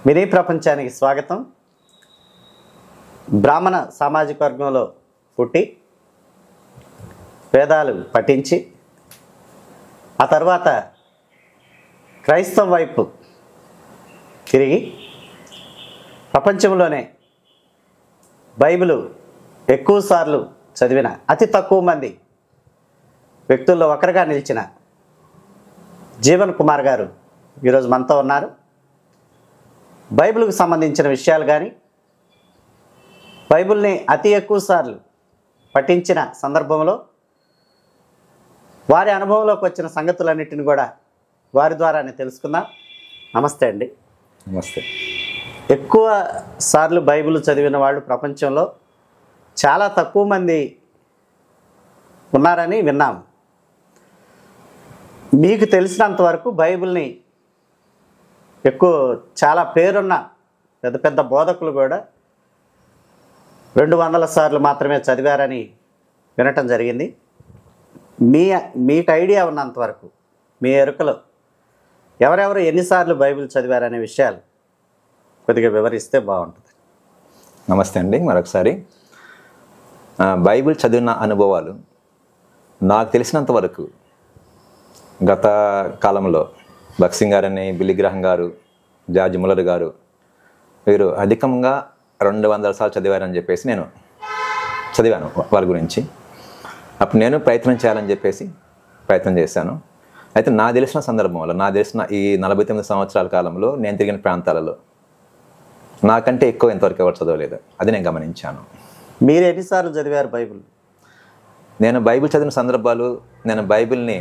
Mini ప్రపంచానికి స్వాగతం. బ్రాహ్మణ సామాజిక వర్గంలో పుట్టి వేదాలు పఠించి ఆ తర్వాత క్రైస్తవ వైపు తిరిగి ప్రపంచంలోనే బైబిలు ఎక్కువసార్లు చదివిన అతి తక్కువ మంది వ్యక్తుల్లో ఒకరిగా నిలిచిన జీవన్ కుమార్ గారు ఈరోజు మనతో ఉన్నారు. బైబిల్కు సంబంధించిన విషయాలు కానీ బైబిల్ని అతి ఎక్కువ సార్లు పఠించిన సందర్భంలో వారి అనుభవంలోకి వచ్చిన సంగతులన్నిటిని కూడా వారి ద్వారానే తెలుసుకుందాం. నమస్తే అండి. నమస్తే. ఎక్కువ సార్లు బైబిల్ చదివిన వాళ్ళు ప్రపంచంలో చాలా తక్కువ మంది ఉన్నారని విన్నాము. మీకు తెలిసినంత వరకు బైబిల్ని చాలా పేరున్న పెద్ద పెద్ద బోధకులు కూడా 200 సార్లు మాత్రమే చదివారని వినటం జరిగింది. మీకు ఐడియా ఉన్నంతవరకు మీ ఎరుకలో ఎవరెవరు ఎన్నిసార్లు బైబిల్ చదివారనే విషయాలు కొద్దిగా వివరిస్తే బాగుంటుంది. నమస్తే అండి. మరొకసారి బైబిల్ చదివిన అనుభవాలు నాకు తెలిసినంత వరకు గత కాలంలో భక్సింగ్ గారని, బిల్లీ గ్రహం గారు, జార్జ్ ముల్లర్ గారు వీరు అధికంగా 200 సార్లు చదివారని చెప్పేసి నేను చదివాను వారి గురించి. అప్పుడు నేను ప్రయత్నం చేయాలని చెప్పేసి ప్రయత్నం చేశాను. అయితే నా తెలిసిన సందర్భంలో, నా తెలిసిన ఈ 49 సంవత్సరాల కాలంలో నేను తిరిగిన ప్రాంతాలలో నాకంటే ఎక్కువ ఇంతవరకు ఎవరు చదవలేదు. అది నేను గమనించాను. మీరు ఎన్నిసార్లు చదివారు బైబిల్? నేను బైబిల్ చదివిన సందర్భాలు, నేను బైబిల్ని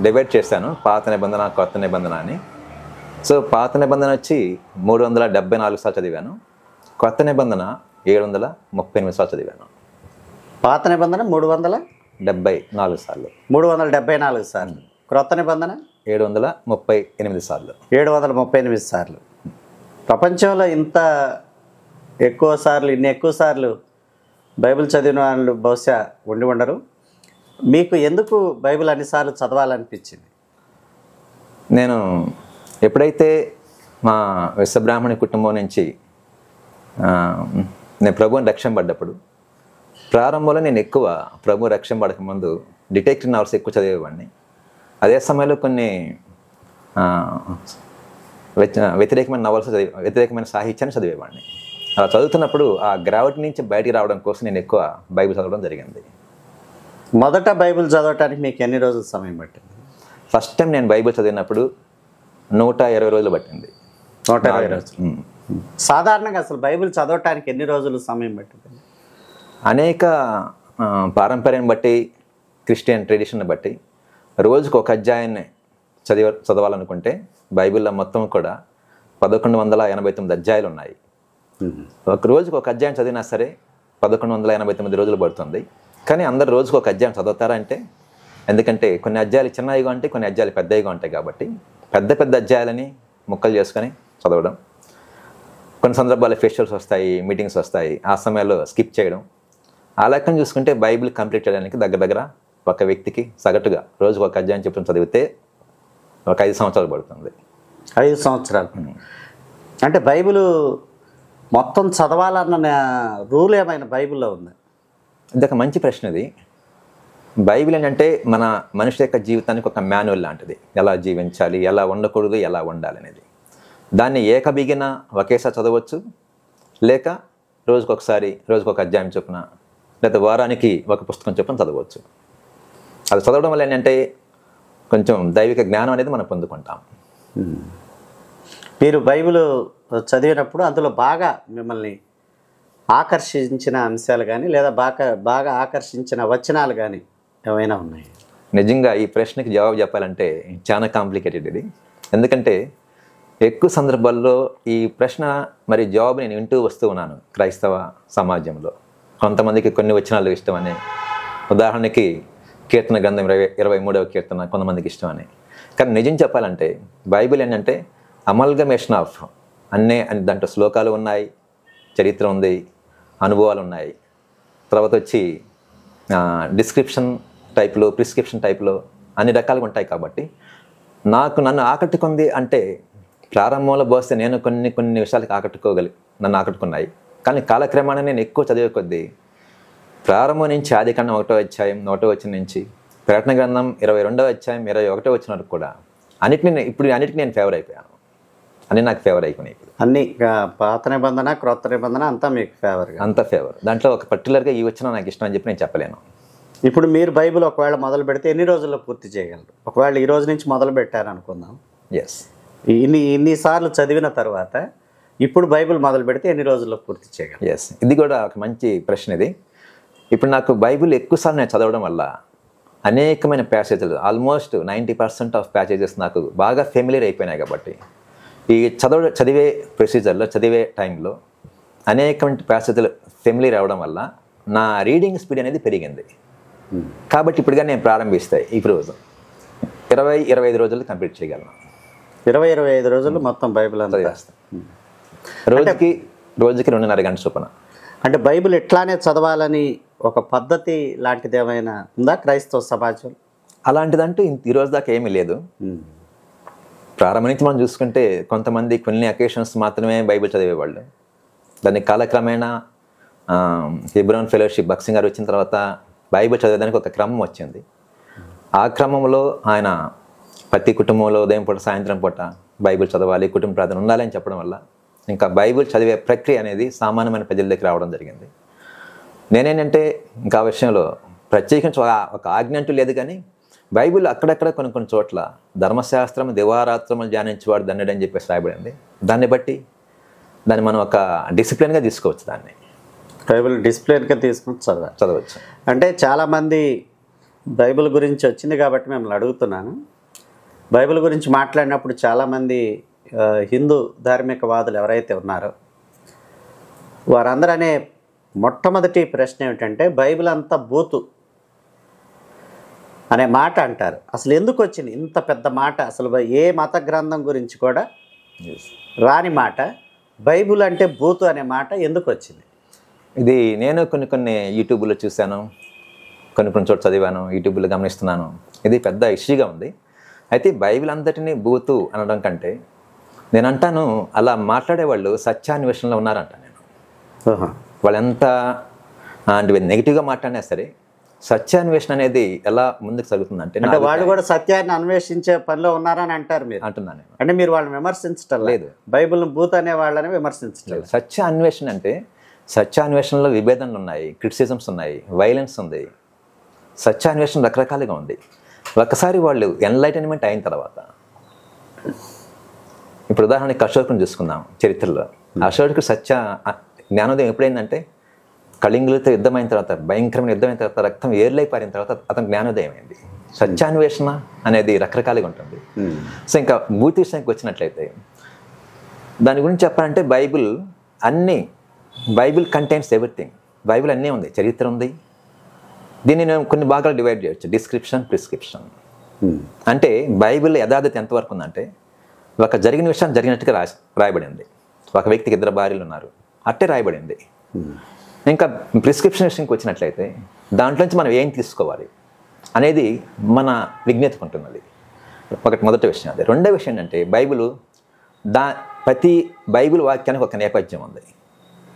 డివైడ్ చేశాను, పాత నిబంధన, కొత్త నిబంధన అని. సో పాత నిబంధన వచ్చి 374 సార్లు చదివాను. కొత్త నిబంధన 738 సార్లు చదివాను. పాత నిబంధన 374 సార్లు. 374 సార్లు. క్రొత్త నిబంధన 738 సార్లు. 738 సార్లు. ప్రపంచంలో ఇంత ఇన్ని ఎక్కువ సార్లు బైబిల్ చదివిన వాళ్ళు బహుశా ఉండి ఉండరు. మీకు ఎందుకు బైబిల్ అన్నిసార్లు చదవాలనిపించింది? నేను ఎప్పుడైతే మా విశ్వబ్రాహ్మణి కుటుంబం నుంచి నేను ప్రభువుని రక్షింపబడ్డప్పుడు, ప్రారంభంలో నేను ఎక్కువ ప్రభు రక్షింపబడకముందు డిటెక్టివ్ నవల్స్ ఎక్కువ చదివేవాడిని. అదే సమయంలో కొన్ని వ్యతిరేకమైన నవల్స్ వ్యతిరేకమైన సాహిత్యాన్ని చదివేవాడిని. అలా చదువుతున్నప్పుడు ఆ గ్రావిటీ నుంచి బయటికి రావడం కోసం నేను ఎక్కువ బైబిల్ చదవడం జరిగింది. మొదట బైబిల్ చదవటానికి మీకు ఎన్ని రోజులు సమయం పట్టింది? ఫస్ట్ టైం నేను బైబిల్ చదివినప్పుడు 120 రోజులు పట్టింది. 120 రోజులు. సాధారణంగా అసలు బైబిల్ చదవటానికి ఎన్ని రోజులు సమయం పట్టింది? అనేక పారంపర్యం బట్టి, క్రిస్టియన్ ట్రెడిషన్ బట్టి రోజుకు ఒక అధ్యాయాన్ని చదవాలనుకుంటే బైబిల్లో మొత్తం కూడా 1189 అధ్యాయాలు ఉన్నాయి. ఒక రోజుకు ఒక అధ్యాయం చదివినా సరే 1189 రోజులు పడుతుంది. కానీ అందరు రోజుకు ఒక అధ్యాయం చదువుతారా అంటే, ఎందుకంటే కొన్ని అధ్యాయాలు చిన్నవిగా ఉంటాయి, కొన్ని అధ్యాయాలు పెద్దవిగా ఉంటాయి. కాబట్టి పెద్ద పెద్ద అధ్యాయాలని ముక్కలు చేసుకొని చదవడం. కొన్ని సందర్భాల్లో ఫెస్టివల్స్ వస్తాయి, మీటింగ్స్ వస్తాయి, ఆ సమయాల్లో స్కిప్ చేయడం. ఆ లెక్కన చూసుకుంటే బైబిల్ కంప్లీట్ చేయడానికి దగ్గర ఒక వ్యక్తికి సగటుగా రోజుకు ఒక అధ్యాయం చెప్పడం చదివితే ఒక 5 సంవత్సరాలు పడుతుంది. 5 సంవత్సరాలు. అంటే బైబిల్ మొత్తం చదవాలన్న రూల్ ఏమైనా బైబిల్లో ఉంది? ఇది ఒక మంచి ప్రశ్న. ఇది బైబిల్ ఏంటంటే మన మనిషి యొక్క జీవితానికి ఒక మాన్యువల్ లాంటిది. ఎలా జీవించాలి, ఎలా ఉండకూడదు, ఎలా ఉండాలి అనేది. దాన్ని ఏకబిగిన ఒకేసారి చదవచ్చు, లేక రోజుకొకసారి రోజుకొక అధ్యాయం చొప్పున, లేదా వారానికి ఒక పుస్తకం చొప్పున చదవచ్చు. అది చదవడం వల్ల ఏంటంటే కొంచెం దైవిక జ్ఞానం అనేది మనం పొందుకుంటాం. మీరు బైబిల్ చదివినప్పుడు అందులో బాగా మిమ్మల్ని ఆకర్షించిన అంశాలు కానీ, లేదా బాగా ఆకర్షించిన వచనాలు కానీ ఏమైనా ఉన్నాయి? నిజంగా ఈ ప్రశ్నకి జవాబు చెప్పాలంటే చాలా కాంప్లికేటెడ్ ఇది. ఎందుకంటే ఎక్కువ సందర్భాల్లో ఈ ప్రశ్న మరి జవాబు నేను వింటూ వస్తూ ఉన్నాను క్రైస్తవ సమాజంలో. కొంతమందికి కొన్ని వచనాలు ఇష్టమని, ఉదాహరణకి కీర్తన గ్రంథం 23వ కీర్తన కొంతమందికి ఇష్టమని. కానీ నిజం చెప్పాలంటే బైబిల్ ఏంటంటే అమల్గమేషన్ ఆఫ్ దాంట్లో శ్లోకాలు ఉన్నాయి, చరిత్ర ఉంది, అనుభవాలు ఉన్నాయి. తర్వాత వచ్చి డిస్క్రిప్షన్ టైప్లో, ప్రిస్క్రిప్షన్ టైప్లో అన్ని రకాలుగా ఉంటాయి. కాబట్టి నన్ను ఆకట్టుకుంది అంటే ప్రారంభంలో పోస్తే నేను కొన్ని విషయాలకు నన్ను ఆకట్టుకున్నాయి. కానీ కాలక్రమాన నేను ఎక్కువ చదివే కొద్దీ ప్రారంభం నుంచి ఆదికాండం 1వ అధ్యాయం 1వ వచనం నుంచి ప్రకటన గ్రంథం 22వ అధ్యాయం 21వ వచనం వరకు కూడా అన్నిటికీ నేను ఫేవర్ అయిపోయాను. అన్నీ నాకు ఫేవర్ అయిపోయినాయి. ఇప్పుడు అన్ని పాత నిబంధన క్రొత్త నిబంధన అంతా మీకు ఫేవర్, అంత ఫేవర్. దాంట్లో ఒక పర్టికులర్గా ఈ వచనం నాకు ఇష్టం అని చెప్పి నేను చెప్పలేను. ఇప్పుడు మీరు బైబిల్ ఒకవేళ మొదలు పెడితే ఎన్ని రోజుల్లో పూర్తి చేయగలరు? ఒకవేళ ఈ రోజు నుంచి మొదలు పెట్టారు అనుకుందాం, ఎస్, ఇన్నిసార్లు చదివిన తర్వాత ఇప్పుడు బైబిల్ మొదలు పెడితే ఎన్ని రోజుల్లో పూర్తి చేయగలరు? ఎస్, ఇది కూడా ఒక మంచి ప్రశ్న. ఇది ఇప్పుడు నాకు బైబిల్ ఎక్కువసార్లు నేను చదవడం వల్ల అనేకమైన ప్యాసేజెస్, ఆల్మోస్ట్ 90% ఆఫ్ ప్యాసేజెస్ నాకు బాగా ఫెమిలియర్ అయిపోయినాయి. కాబట్టి ఈ చదివే ప్రొసీజర్లో, చదివే టైంలో అనేకమైన ప్యాసేజెలు ఫెమిలియర్ అవ్వడం వల్ల నా రీడింగ్ స్పీడ్ అనేది పెరిగింది. కాబట్టి ఇప్పుడుగా నేను ప్రారంభిస్తాయి ఈ రోజు 20-25 రోజులు కంప్లీట్ చేయగలను. 20-25 రోజులు మొత్తం బైబిల్ అంతా చేస్తాను. రోజుకి 2.5 గంటల చొప్పున. అంటే బైబిల్ ఇట్లానే చదవాలని ఒక పద్ధతి లాంటిది ఏమైనా ఉందా క్రైస్తవ సమాజం? అలాంటిదంటూ ఈ రోజు దాకా ఏమీ లేదు. ప్రారంభం నుంచి మనం చూసుకుంటే కొంతమంది కొన్ని అకేషన్స్ మాత్రమే బైబిల్ చదివేవాళ్ళు. దాన్ని కాలక్రమేణా హెబ్రోన్ ఫెలోషిప్ బక్సింగ్ గారు వచ్చిన తర్వాత బైబిల్ చదివేదానికి ఒక క్రమం వచ్చింది. ఆ క్రమంలో ఆయన ప్రతి కుటుంబంలో ఉదయం పూట సాయంత్రం పూట బైబిల్ చదవాలి, కుటుంబ ప్రార్థన ఉండాలి అని చెప్పడం వల్ల ఇంకా బైబిల్ చదివే ప్రక్రియ అనేది సామాన్యమైన ప్రజల దగ్గర రావడం జరిగింది. నేనేంటంటే ఇంకా ఆ విషయంలో ప్రత్యేకించి ఒక ఆజ్ఞ అంటూ లేదు, కానీ బైబిల్ అక్కడక్కడ కొన్ని చోట్ల ధర్మశాస్త్రం దివారాత్రములు ధ్యానించేవాడు ధన్యుడు అని చెప్పేసి రాయబడింది. దాన్ని బట్టి దాన్ని మనం ఒక డిసిప్లిన్గా తీసుకోవచ్చు. దాన్ని బైబిల్ డిసిప్లిన్గా తీసుకుని చదవచ్చు. అంటే చాలామంది బైబిల్ గురించి వచ్చింది కాబట్టి మిమ్మల్ని అడుగుతున్నాను. బైబిల్ గురించి మాట్లాడినప్పుడు చాలామంది హిందూ ధార్మికవాదులు ఎవరైతే ఉన్నారో వారందరూ అనే మొట్టమొదటి ప్రశ్న ఏమిటంటే బైబిల్ అంతా బూతు అనే మాట అంటారు. అసలు ఎందుకు వచ్చింది ఇంత పెద్ద మాట? అసలు ఏ మత గ్రంథం గురించి కూడా రాని మాట బైబిల్ అంటే బూతు అనే మాట ఎందుకు వచ్చింది? ఇది నేను కొన్ని యూట్యూబ్లో చూశాను, కొన్ని చోట్ల చదివాను, యూట్యూబ్లో గమనిస్తున్నాను. ఇది పెద్ద ఇష్యూగా ఉంది. అయితే బైబిల్ అంతటినీ బూతు అనడం కంటే నేను అంటాను, అలా మాట్లాడేవాళ్ళు సత్యాన్వేషణలో ఉన్నారంట. నేను వాళ్ళు ఎంత నెగిటివ్గా మాట్లాడినా సరే సత్యాన్వేషణ అనేది ఎలా ముందుకు సాగుతుందంటే వాళ్ళు కూడా సత్యాన్ని అన్వేషించే పనిలో ఉన్నారని అంటారు మీరు అంటున్నాను. అంటే మీరు వాళ్ళని విమర్శించటం లేదు, బైబిల్ని బూత్ అనే వాళ్ళని విమర్శించటం లేదు. సత్య అన్వేషణ అంటే సత్యాన్వేషణలో విభేదనలు ఉన్నాయి, క్రిటిసిజమ్స్ ఉన్నాయి, వైలెన్స్ ఉంది. సత్యాన్వేషణ రకరకాలుగా ఉంది. ఒకసారి వాళ్ళు ఎన్లైటన్మెంట్ అయిన తర్వాత, ఇప్పుడు ఉదాహరణకి అశోకుని చూసుకుందాం చరిత్రలో. అశోకుడికి జ్ఞానోదయం ఎప్పుడైందంటే కళింగులతో యుద్ధమైన తర్వాత, భయంకరమైన యుద్ధమైన తర్వాత, రక్తం ఏర్లై పారిన తర్వాత అతను జ్ఞానోదయం అయింది. సత్యాన్వేషణ అనేది రకరకాలుగా ఉంటుంది. సో ఇంకా భూతి విషయానికి వచ్చినట్లయితే దాని గురించి చెప్పాలంటే బైబిల్ కంటైన్స్ ఎవ్రీథింగ్. బైబిల్ అన్నీ ఉంది, చరిత్ర ఉంది. దీన్ని నేను కొన్ని భాగాలు డివైడ్ చేయొచ్చు, డిస్క్రిప్షన్, ప్రిస్క్రిప్షన్. అంటే బైబిల్ యథార్థత ఎంతవరకు ఉందంటే ఒక జరిగిన విషయం జరిగినట్టుగా రాయబడింది. ఒక వ్యక్తికి 2 భార్యలు ఉన్నారు, అట్టే రాయబడింది. ఇంకా ప్రిస్క్రిప్షన్ విషయంకి వచ్చినట్లయితే దాంట్లోంచి మనం ఏం తీసుకోవాలి అనేది మన విజ్ఞతకు ఉంటున్నది. మొదటి విషయం అది. రెండో విషయం ఏంటంటే ప్రతి బైబిల్ వాక్యానికి ఒక నేపథ్యం ఉంది,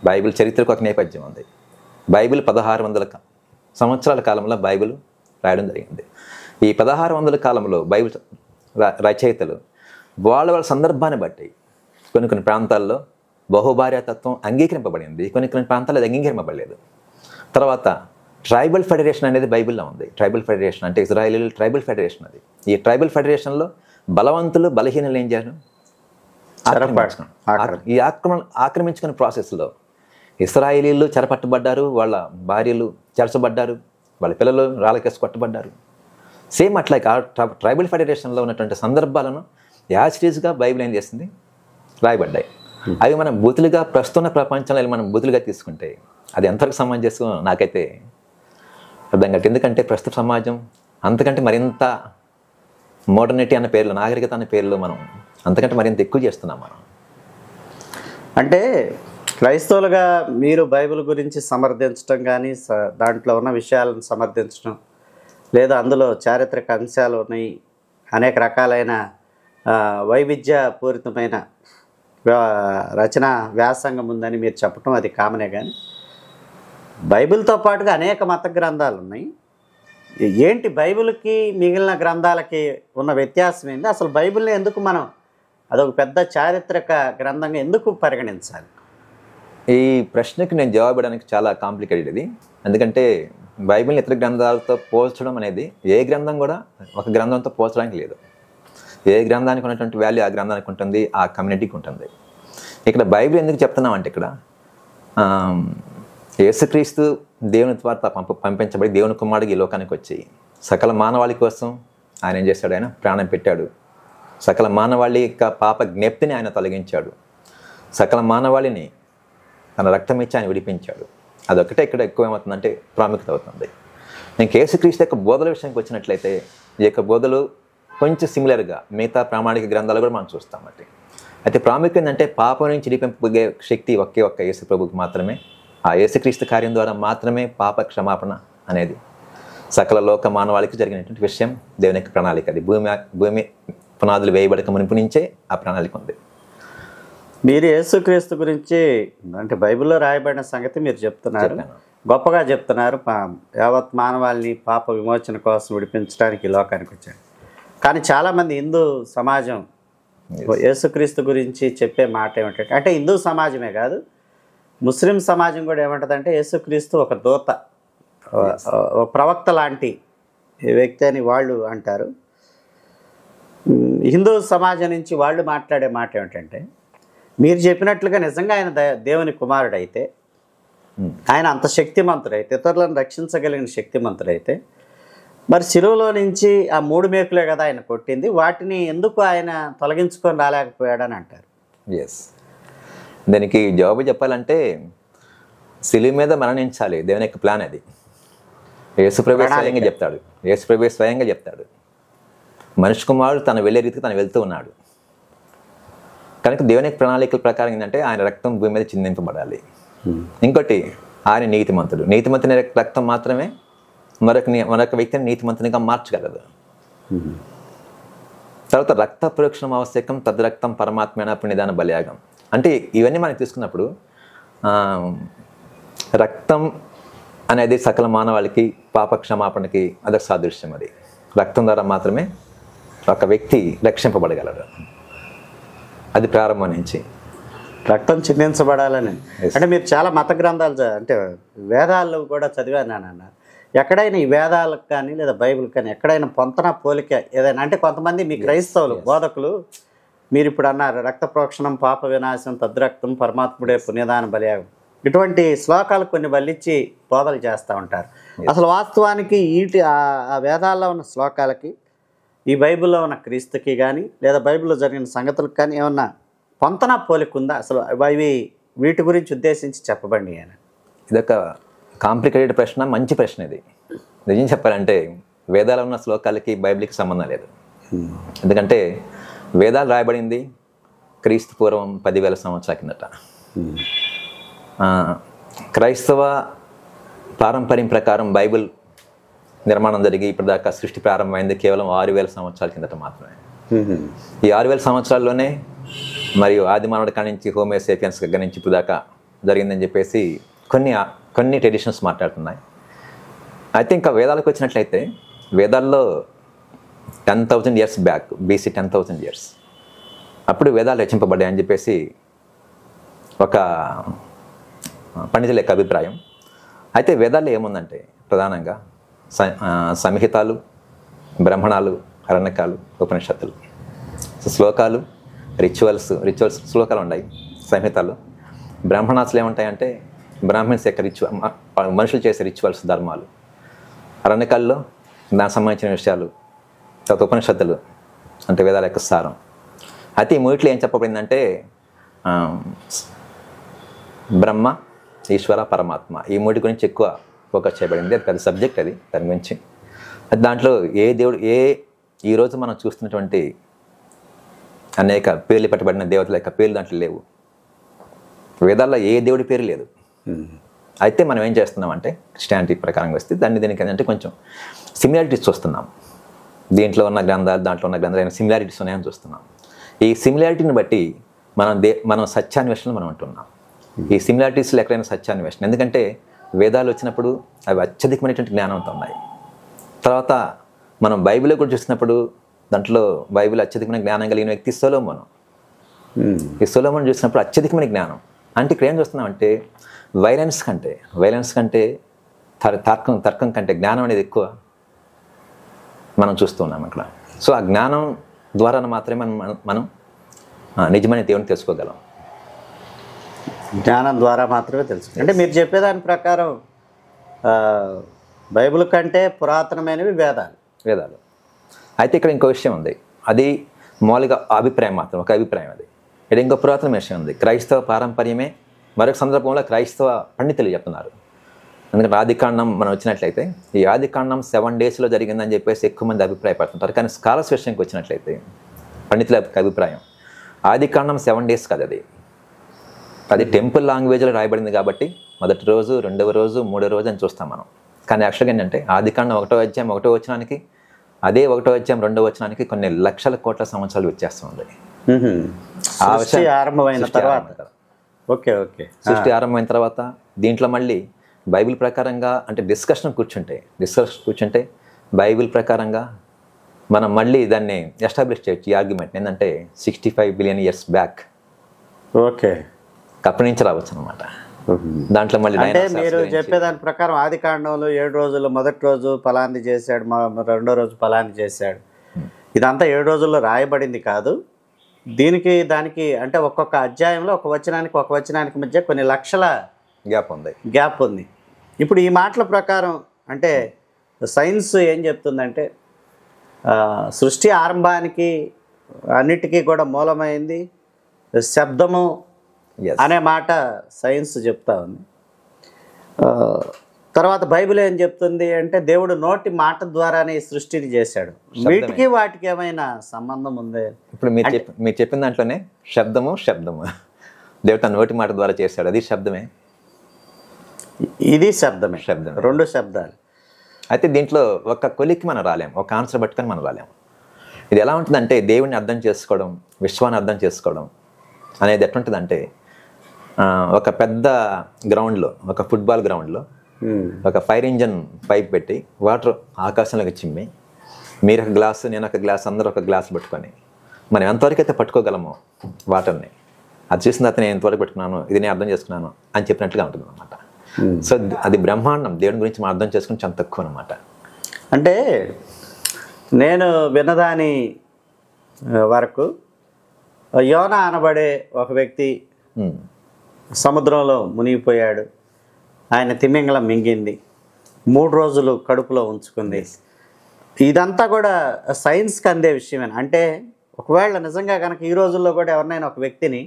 బైబిల్ చరిత్రకు ఒక నేపథ్యం ఉంది. బైబిల్ 1600 సంవత్సరాల కాలంలో బైబిల్ రాయడం జరిగింది. ఈ 1600 కాలంలో బైబిల్ రచయితలు వాళ్ళ సందర్భాన్ని బట్టి కొన్ని ప్రాంతాల్లో బహుభార్యాతత్వం అంగీకరింపబడింది, కొన్ని ప్రాంతాల్లో అది అంగీకరింపబడలేదు. తర్వాత ట్రైబల్ ఫెడరేషన్ అనేది బైబిల్లో ఉంది. ట్రైబల్ ఫెడరేషన్ అంటే ఇజ్రాయేలీల ట్రైబల్ ఫెడరేషన్. అది ఈ ట్రైబల్ ఫెడరేషన్లో బలవంతులు బలహీనలు ఏం చేయాలి, ఈ ఆక్రమించుకునే ప్రాసెస్లో ఇశ్రాయేలీలు చెరపట్టబడ్డారు, వాళ్ళ భార్యలు చెరచబడ్డారు, వాళ్ళ పిల్లలు రాళ్ళకేసి కొట్టబడ్డారు. సేమ్ అట్లా ట్రైబల్ ఫెడరేషన్లో ఉన్నటువంటి సందర్భాలను యాసిటీస్గా బైబిల్ ఏం చేసింది, రాయబడ్డాయి. అవి మనం బూతులుగా ప్రస్తుత ప్రపంచంలో మనం బూతులుగా తీసుకుంటే అది ఎంతవరకు సమంజసం నాకైతే అర్థం కాదు. ఎందుకంటే ప్రస్తుత సమాజం అంతకంటే మరింత మోడర్నిటీ అన్న పేర్లు, నాగరికత అన్న పేర్లు మనం అంతకంటే మరింత ఎక్కువ చేస్తున్నాం మనం. అంటే క్రైస్తవులుగా మీరు బైబిల్ గురించి సమర్థించడం కానీ, దాంట్లో ఉన్న విషయాలను సమర్థించడం, లేదా అందులో చారిత్రక అంశాలు ఉన్నాయి, అనేక రకాలైన వైవిధ్యపూరితమైన రచన వ్యాసంగం ఉందని మీరు చెప్పడం అది కామనే, కానీ బైబిల్తో పాటుగా అనేక మత గ్రంథాలు ఉన్నాయి. ఏంటి బైబిల్కి మిగిలిన గ్రంథాలకి ఉన్న వ్యత్యాసం ఏంటి? అసలు బైబిల్ని ఎందుకు మనం అదొక పెద్ద చారిత్రక గ్రంథంగా ఎందుకు పరిగణించాలి? ఈ ప్రశ్నకి నేను జవాబు ఇవ్వడానికి చాలా కాంప్లికేటెడ్ ఇది. ఎందుకంటే బైబిల్ని ఇతర గ్రంథాలతో పోల్చడం అనేది ఏ గ్రంథం కూడా ఒక గ్రంథంతో పోల్చడానికి లేదు. ఏ గ్రంథానికి ఉన్నటువంటి వాల్యూ ఆ గ్రంథానికి ఉంటుంది, ఆ కమ్యూనిటీకి ఉంటుంది. ఇక్కడ బైబిల్ ఎందుకు చెప్తున్నామంటే ఇక్కడ యేసుక్రీస్తు దేవుని ద్వారా పంపించబడి దేవుని కుమారుడికి ఈ లోకానికి వచ్చి సకల మానవాళి కోసం ఆయన ఏం చేశాడు? ఆయన ప్రాణం పెట్టాడు. సకల మానవాళి యొక్క పాప జ్ఞప్తిని ఆయన తొలగించాడు. సకల మానవాళిని తన రక్తం ఇచ్చి ఆయన విడిపించాడు. అదొక్కటే ఇక్కడ ఎక్కువ ఏమవుతుందంటే ప్రాముఖ్యత అవుతుంది. నేను యేసుక్రీస్తు యొక్క బోధల విషయానికి వచ్చినట్లయితే ఈ యొక్క బోధలు కొంచెం సిమిలర్గా మిగతా ప్రామాణిక గ్రంథాలు కూడా మనం చూస్తామంటే, అయితే ప్రాముఖ్యం ఏంటంటే పాపం నుంచి విడిపింపగే శక్తి ఒకే ఒక్క యేసు ప్రభుకి మాత్రమే. ఆ యేసుక్రీస్తు కార్యం ద్వారా మాత్రమే పాప క్షమాపణ అనేది సకల లోక మానవాళికి జరిగినటువంటి విషయం. దేవుని యొక్క ప్రణాళిక అది. భూమి పునాదులు వేయబడక మునుపు నుంచే ఆ ప్రణాళిక ఉంది. మీరు యేసుక్రీస్తు గురించి అంటే బైబిల్లో రాయబడిన సంగతి మీరు చెప్తున్నారు, గొప్పగా చెప్తున్నారు. యావత్ మానవాళిని పాప విమోచన కోసం విడిపించడానికి ఈ లోకానికి వచ్చాడు. కానీ చాలామంది హిందూ సమాజం యేసుక్రీస్తు గురించి చెప్పే మాట ఏమిటంటే, అంటే హిందూ సమాజమే కాదు, ముస్లిం సమాజం కూడా ఏమంటుందంటే యేసుక్రీస్తు ఒక దూత, ఒక ప్రవక్త లాంటి వ్యక్తి అని వాళ్ళు అంటారు. హిందూ సమాజం నుంచి వాళ్ళు మాట్లాడే మాట ఏమిటంటే, మీరు చెప్పినట్లుగా నిజంగా ఆయన దేవుని కుమారుడైతే, ఆయన అంత శక్తిమంతుడైతే, ఇతరులను రక్షించగలిగిన శక్తిమంతుడైతే, మరి శిలువలో నుంచి ఆ 3 మేకులే కదా ఆయన కొట్టింది, వాటిని ఎందుకు ఆయన తొలగించుకొని రాలేకపోయాడని అంటారు. ఎస్, దానికి జవాబు చెప్పాలంటే శిలువ మీద మరణించాలి, దేవుని యొక్క ప్లాన్ అది. యేసుప్రభు స్వయంగా చెప్తాడు. యేసుప్రభు స్వయంగా చెప్తాడు, మనిషి కుమారుడు తను వెళ్ళే రీతికి తను వెళ్తూ ఉన్నాడు. కనుక దేవుని యొక్క ప్రణాళికల ప్రకారం ఏంటంటే ఆయన రక్తం భూమి మీద చిందింపబడాలి. ఇంకోటి, ఆయన నీతిమంతుడు. నీతిమంతుని రక్తం మాత్రమే మరొక వ్యక్తిని నీతిమంతునిగా మార్చగలదు. తర్వాత రక్త ప్రోక్షణం ఆవశ్యకం, తద్రక్తం పరమాత్మైన పుణ్యదాన బలియాగం. అంటే ఇవన్నీ మనకి తీసుకున్నప్పుడు రక్తం అనేది సకల మానవాళికి పాప క్షమాపణకి అదొక సాదృశ్యం. అది రక్తం ద్వారా మాత్రమే ఒక వ్యక్తి రక్షింపబడగలడు. అది ప్రారంభం నుంచి రక్తం చిందించబడాలని. అంటే మీరు చాలా మత గ్రంథాలు అంటే వేదాలు కూడా చదివాను అన్న, ఎక్కడైనా ఈ వేదాలకు కానీ లేదా బైబిల్ కానీ ఎక్కడైనా పొంతన పోలిక ఏదైనా అంటే, కొంతమంది మీ క్రైస్తవులు బోధకులు మీరు ఇప్పుడు అన్నారు రక్త ప్రోక్షణం పాప వినాశం తద్రక్తం పరమాత్ముడే పుణ్యదాన బలియాగం, ఇటువంటి శ్లోకాలు కొన్ని వల్లించి బోధలు చేస్తూ ఉంటారు. అసలు వాస్తవానికి ఆ వేదాల్లో ఉన్న శ్లోకాలకి ఈ బైబిల్లో ఉన్న క్రీస్తుకి కానీ లేదా బైబిల్లో జరిగిన సంగతులకు కానీ ఏమన్నా పొంతన పోలిక ఉందా? అసలు అవి వీటి గురించి ఉద్దేశించి చెప్పబండి అని. ఇదొక కాంప్లికేటెడ్ ప్రశ్న, మంచి ప్రశ్న ఇది. నిజం చెప్పాలంటే వేదాలు ఉన్న శ్లోకాలకి బైబిల్కి సంబంధం లేదు. ఎందుకంటే వేదాలు రాయబడింది క్రీస్తు పూర్వం 10,000 సంవత్సరాల కిందట. క్రైస్తవ పారంపర్యం ప్రకారం బైబిల్ నిర్మాణం జరిగి ఇప్పటిదాకా సృష్టి ప్రారంభమైంది కేవలం 6,000 సంవత్సరాల కిందట మాత్రమే. ఈ 6,000 సంవత్సరాల్లోనే మరియు ఆది మానవుడి కాడి నుంచి హోమో సేపియన్స్ దగ్గర నుంచి ఇప్పుడు దాకా జరిగిందని చెప్పేసి కొన్ని ట్రెడిషన్స్ మాట్లాడుతున్నాయి. అయితే ఇంకా వేదాలకు వచ్చినట్లయితే వేదాల్లో 10,000 years బ్యాక్, BC 10,000 years అప్పుడు వేదాలు రచింపబడ్డాయి అని చెప్పేసి ఒక పండితుల యొక్క అభిప్రాయం. అయితే వేదాల్లో ఏముందంటే ప్రధానంగా సంహితాలు, బ్రహ్మణాలు, అరణ్యకాలు, ఉపనిషత్తులు, శ్లోకాలు, రిచువల్స్ శ్లోకాలు ఉన్నాయి. సంహితాలు, బ్రాహ్మణాసులు ఏముంటాయంటే బ్రాహ్మణ్స్ యొక్క మనుషులు చేసే రిచువల్స్, ధర్మాలు. అరణ్యకాల్లో దానికి సంబంధించిన విషయాలు. తర్వాత ఉపనిషత్తులు అంటే వేదాల యొక్క సారం. అయితే ఈ మూటిలో ఏం చెప్పబడిందంటే బ్రహ్మ, ఈశ్వర, పరమాత్మ ఈ మూటి గురించి ఎక్కువ ఫోకస్ చేయబడింది. అది పెద్ద సబ్జెక్ట్ అది, దాని గురించి. దాంట్లో ఏ దేవుడు ఈరోజు మనం చూస్తున్నటువంటి అనేక పేర్లు పెట్టబడిన దేవతల యొక్క పేర్లు దాంట్లో లేవు. వేదాల్లో ఏ దేవుడి పేరు లేదు. అయితే మనం ఏం చేస్తున్నామంటే క్రిస్టియానిటీ ప్రకారంగా వస్తే దీనికి ఏంటంటే కొంచెం సిమిలారిటీస్ చూస్తున్నాం. దీంట్లో ఉన్న గ్రంథాలు దాంట్లో ఉన్న గ్రంథాలు సిమిలారిటీస్ ఉన్నాయని చూస్తున్నాం. ఈ సిమిలారిటీని బట్టి మనం సత్యాన్వేషణలో మనం ఉంటున్నాం. ఈ సిమిలారిటీస్లో ఎక్కడైనా సత్యాన్వేషణ, ఎందుకంటే వేదాలు వచ్చినప్పుడు అవి అత్యధికమైనటువంటి జ్ఞానంతో ఉన్నాయి. తర్వాత మనం బైబిల్లో కూడా చూసినప్పుడు దాంట్లో బైబిల్ అత్యధికమైన జ్ఞానం కలిగిన వ్యక్తి సొలొమోను. ఈ సొలొమోను చూసినప్పుడు అత్యధికమైన జ్ఞానం. అంటే ఇక్కడ ఏం చూస్తున్నామంటే వైలెన్స్ కంటే తర్కం కంటే జ్ఞానం అనేది ఎక్కువ మనం చూస్తున్నాం అక్కడ. సో ఆ జ్ఞానం ద్వారా మాత్రమే మనం నిజమైన దేవుని తెలుసుకోగలం. జ్ఞానం ద్వారా మాత్రమే తెలుసు. అంటే మీరు చెప్పేదాని ప్రకారం బైబిల్ కంటే పురాతనమైనవి వేదాలు. అయితే ఇక్కడ ఇంకో విషయం ఉంది, అది మామూలుగా అభిప్రాయం మాత్రం, ఒక అభిప్రాయం. అది ఇక్కడ ఇంకో పురాతన విషయం ఉంది. క్రైస్తవ పారంపర్యమే మరొక సందర్భంలో క్రైస్తవ పండితులు చెప్తున్నారు. ఎందుకంటే ఆదికాండం మనం వచ్చినట్లయితే ఈ ఆదికాండం 7 daysలో జరిగిందని చెప్పేసి ఎక్కువ మంది అభిప్రాయపడుతుంటారు. కానీ స్కాలర్స్ విషయానికి వచ్చినట్లయితే పండితుల అభిప్రాయం ఆదికాండం 7 days కాదు, అది టెంపుల్ లాంగ్వేజ్లో రాయబడింది కాబట్టి మొదటి రోజు, రెండవ రోజు, మూడో రోజు అని చూస్తాం మనం. కానీ యాక్చువల్గా ఏంటంటే ఆదికాండం 1వ అధ్యాయం 1వ వచనానికి, అదే 1వ అధ్యాయం 2వ వచనానికి కొన్ని లక్షల కోట్ల సంవత్సరాలు వ్యత్యాసం. సృష్టి ఆరంభమైన తర్వాత సృష్టి ఆరంభమైన తర్వాత దీంట్లో మళ్ళీ బైబిల్ ప్రకారంగా అంటే డిస్కషన్ కూర్చుంటే బైబిల్ ప్రకారంగా మనం మళ్ళీ దాన్ని ఎస్టాబ్లిష్ చేయొచ్చు. ఈ ఆర్గ్యుమెంట్ ఏంటంటే 65 billion years బ్యాక్ అప్పటి నుంచి రావచ్చు అనమాట. దాంట్లో మళ్ళీ అంటే మీరు చెప్పేదాని ప్రకారం ఆది కాండంలో 7 రోజుల్లో మొదటి రోజు ఫలాంది చేశాడు, రెండో రోజు ఫలాంది చేశాడు, ఇదంతా 7 రోజుల్లో రాయబడింది కాదు. దానికి అంటే ఒక్కొక్క అధ్యాయంలో ఒక వచనానికి మధ్య కొన్ని లక్షల గ్యాప్ ఉంది. ఇప్పుడు ఈ మాటల ప్రకారం అంటే సైన్స్ ఏం చెప్తుందంటే సృష్టి ఆరంభానికి అన్నిటికీ కూడా మూలమైంది శబ్దము అనే మాట సైన్స్ చెప్తా ఉంది. తర్వాత బైబిల్ ఏం చెప్తుంది అంటే దేవుడు నోటి మాట ద్వారానే ఈ సృష్టిని చేశాడు. వీటికి వాటికి ఏమైనా సంబంధం ఉంది? ఇప్పుడు మీరు చెప్పిన దాంట్లోనే శబ్దము దేవుడు తన నోటి మాట ద్వారా చేశాడు, అది శబ్దమే, ఇది శబ్దమే, రెండు శబ్దాలు. అయితే దీంట్లో ఒక కొలిక్కి మనం రాలేము, ఒక ఆన్సర్ పట్టుకొని మనం రాలేము. ఇది ఎలా ఉంటుందంటే దేవుడిని అర్థం చేసుకోవడం, విశ్వాన్ని అర్థం చేసుకోవడం అనేది ఎట్లుంటుందంటే ఒక పెద్ద గ్రౌండ్లో, ఒక ఫుట్బాల్ గ్రౌండ్లో ఒక ఫైర్ ఇంజన్ పైప్ పెట్టి వాటర్ ఆకాశంలోకి చిమ్మి మీరు ఒక గ్లాసు, నేను ఒక గ్లాస్, అందరూ ఒక గ్లాస్ పట్టుకొని మనం ఎంతవరకు అయితే పట్టుకోగలమో వాటర్ని, అది చూసిన తర్వాత నేను ఎంతవరకు పెట్టుకున్నాను, ఇది నేను అర్థం చేసుకున్నాను అని చెప్పినట్లుగా ఉంటుంది అనమాట. సో అది బ్రహ్మాండం, దేవుని గురించి మనం అర్థం చేసుకుని చాలా తక్కువ అనమాట. అంటే నేను విన్నదాని వరకు యోనా అనబడే ఒక వ్యక్తి సముద్రంలో మునిగిపోయాడు, ఆయన తిమింగలం మింగింది, 3 రోజులు కడుపులో ఉంచుకుంది. ఇదంతా కూడా సైన్స్కి అందే విషయమేనా? అంటే ఒకవేళ నిజంగా కనుక ఈ రోజుల్లో కూడా ఎవరినైనా ఒక వ్యక్తిని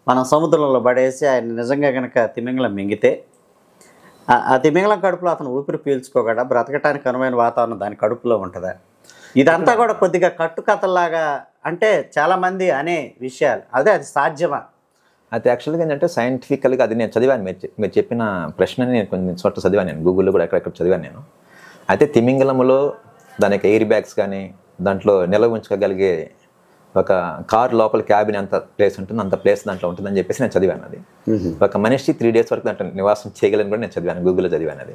మనం సముద్రంలో పడేసి ఆయన నిజంగా కనుక తిమింగలం మింగితే ఆ తిమింగలం కడుపులో అతను ఊపిరి పీల్చుకోగలడా? బ్రతకటానికి అనువైన వాతావరణం దాని కడుపులో ఉంటుందా? ఇదంతా కూడా కొద్దిగా కట్టుకథల్లాగా అంటే చాలామంది అనే విషయాలు, అది సాధ్యమా? అది యాక్చువల్గా ఏంటంటే సైంటిఫికల్గా అది నేను చదివాను. మీరు చెప్పిన ప్రశ్నని నేను కొన్ని చోట్ల చదివాను, నేను గూగుల్లో కూడా ఎక్కడెక్కడ చదివాను నేను. అయితే తిమింగలంలో దానికి ఎయిర్ బ్యాగ్స్ కానీ దాంట్లో నిల్వ ఉంచుకోగలిగే ఒక కార్ లోపల క్యాబిన్ ఎంత ప్లేస్ ఉంటుంది అంత ప్లేస్ దాంట్లో ఉంటుందని చెప్పేసి నేను చదివాను. అది ఒక మనిషి 3 days వరకు దాంట్లో నివాసం చేయగలని కూడా నేను చదివాను, గూగుల్లో చదివాను అది.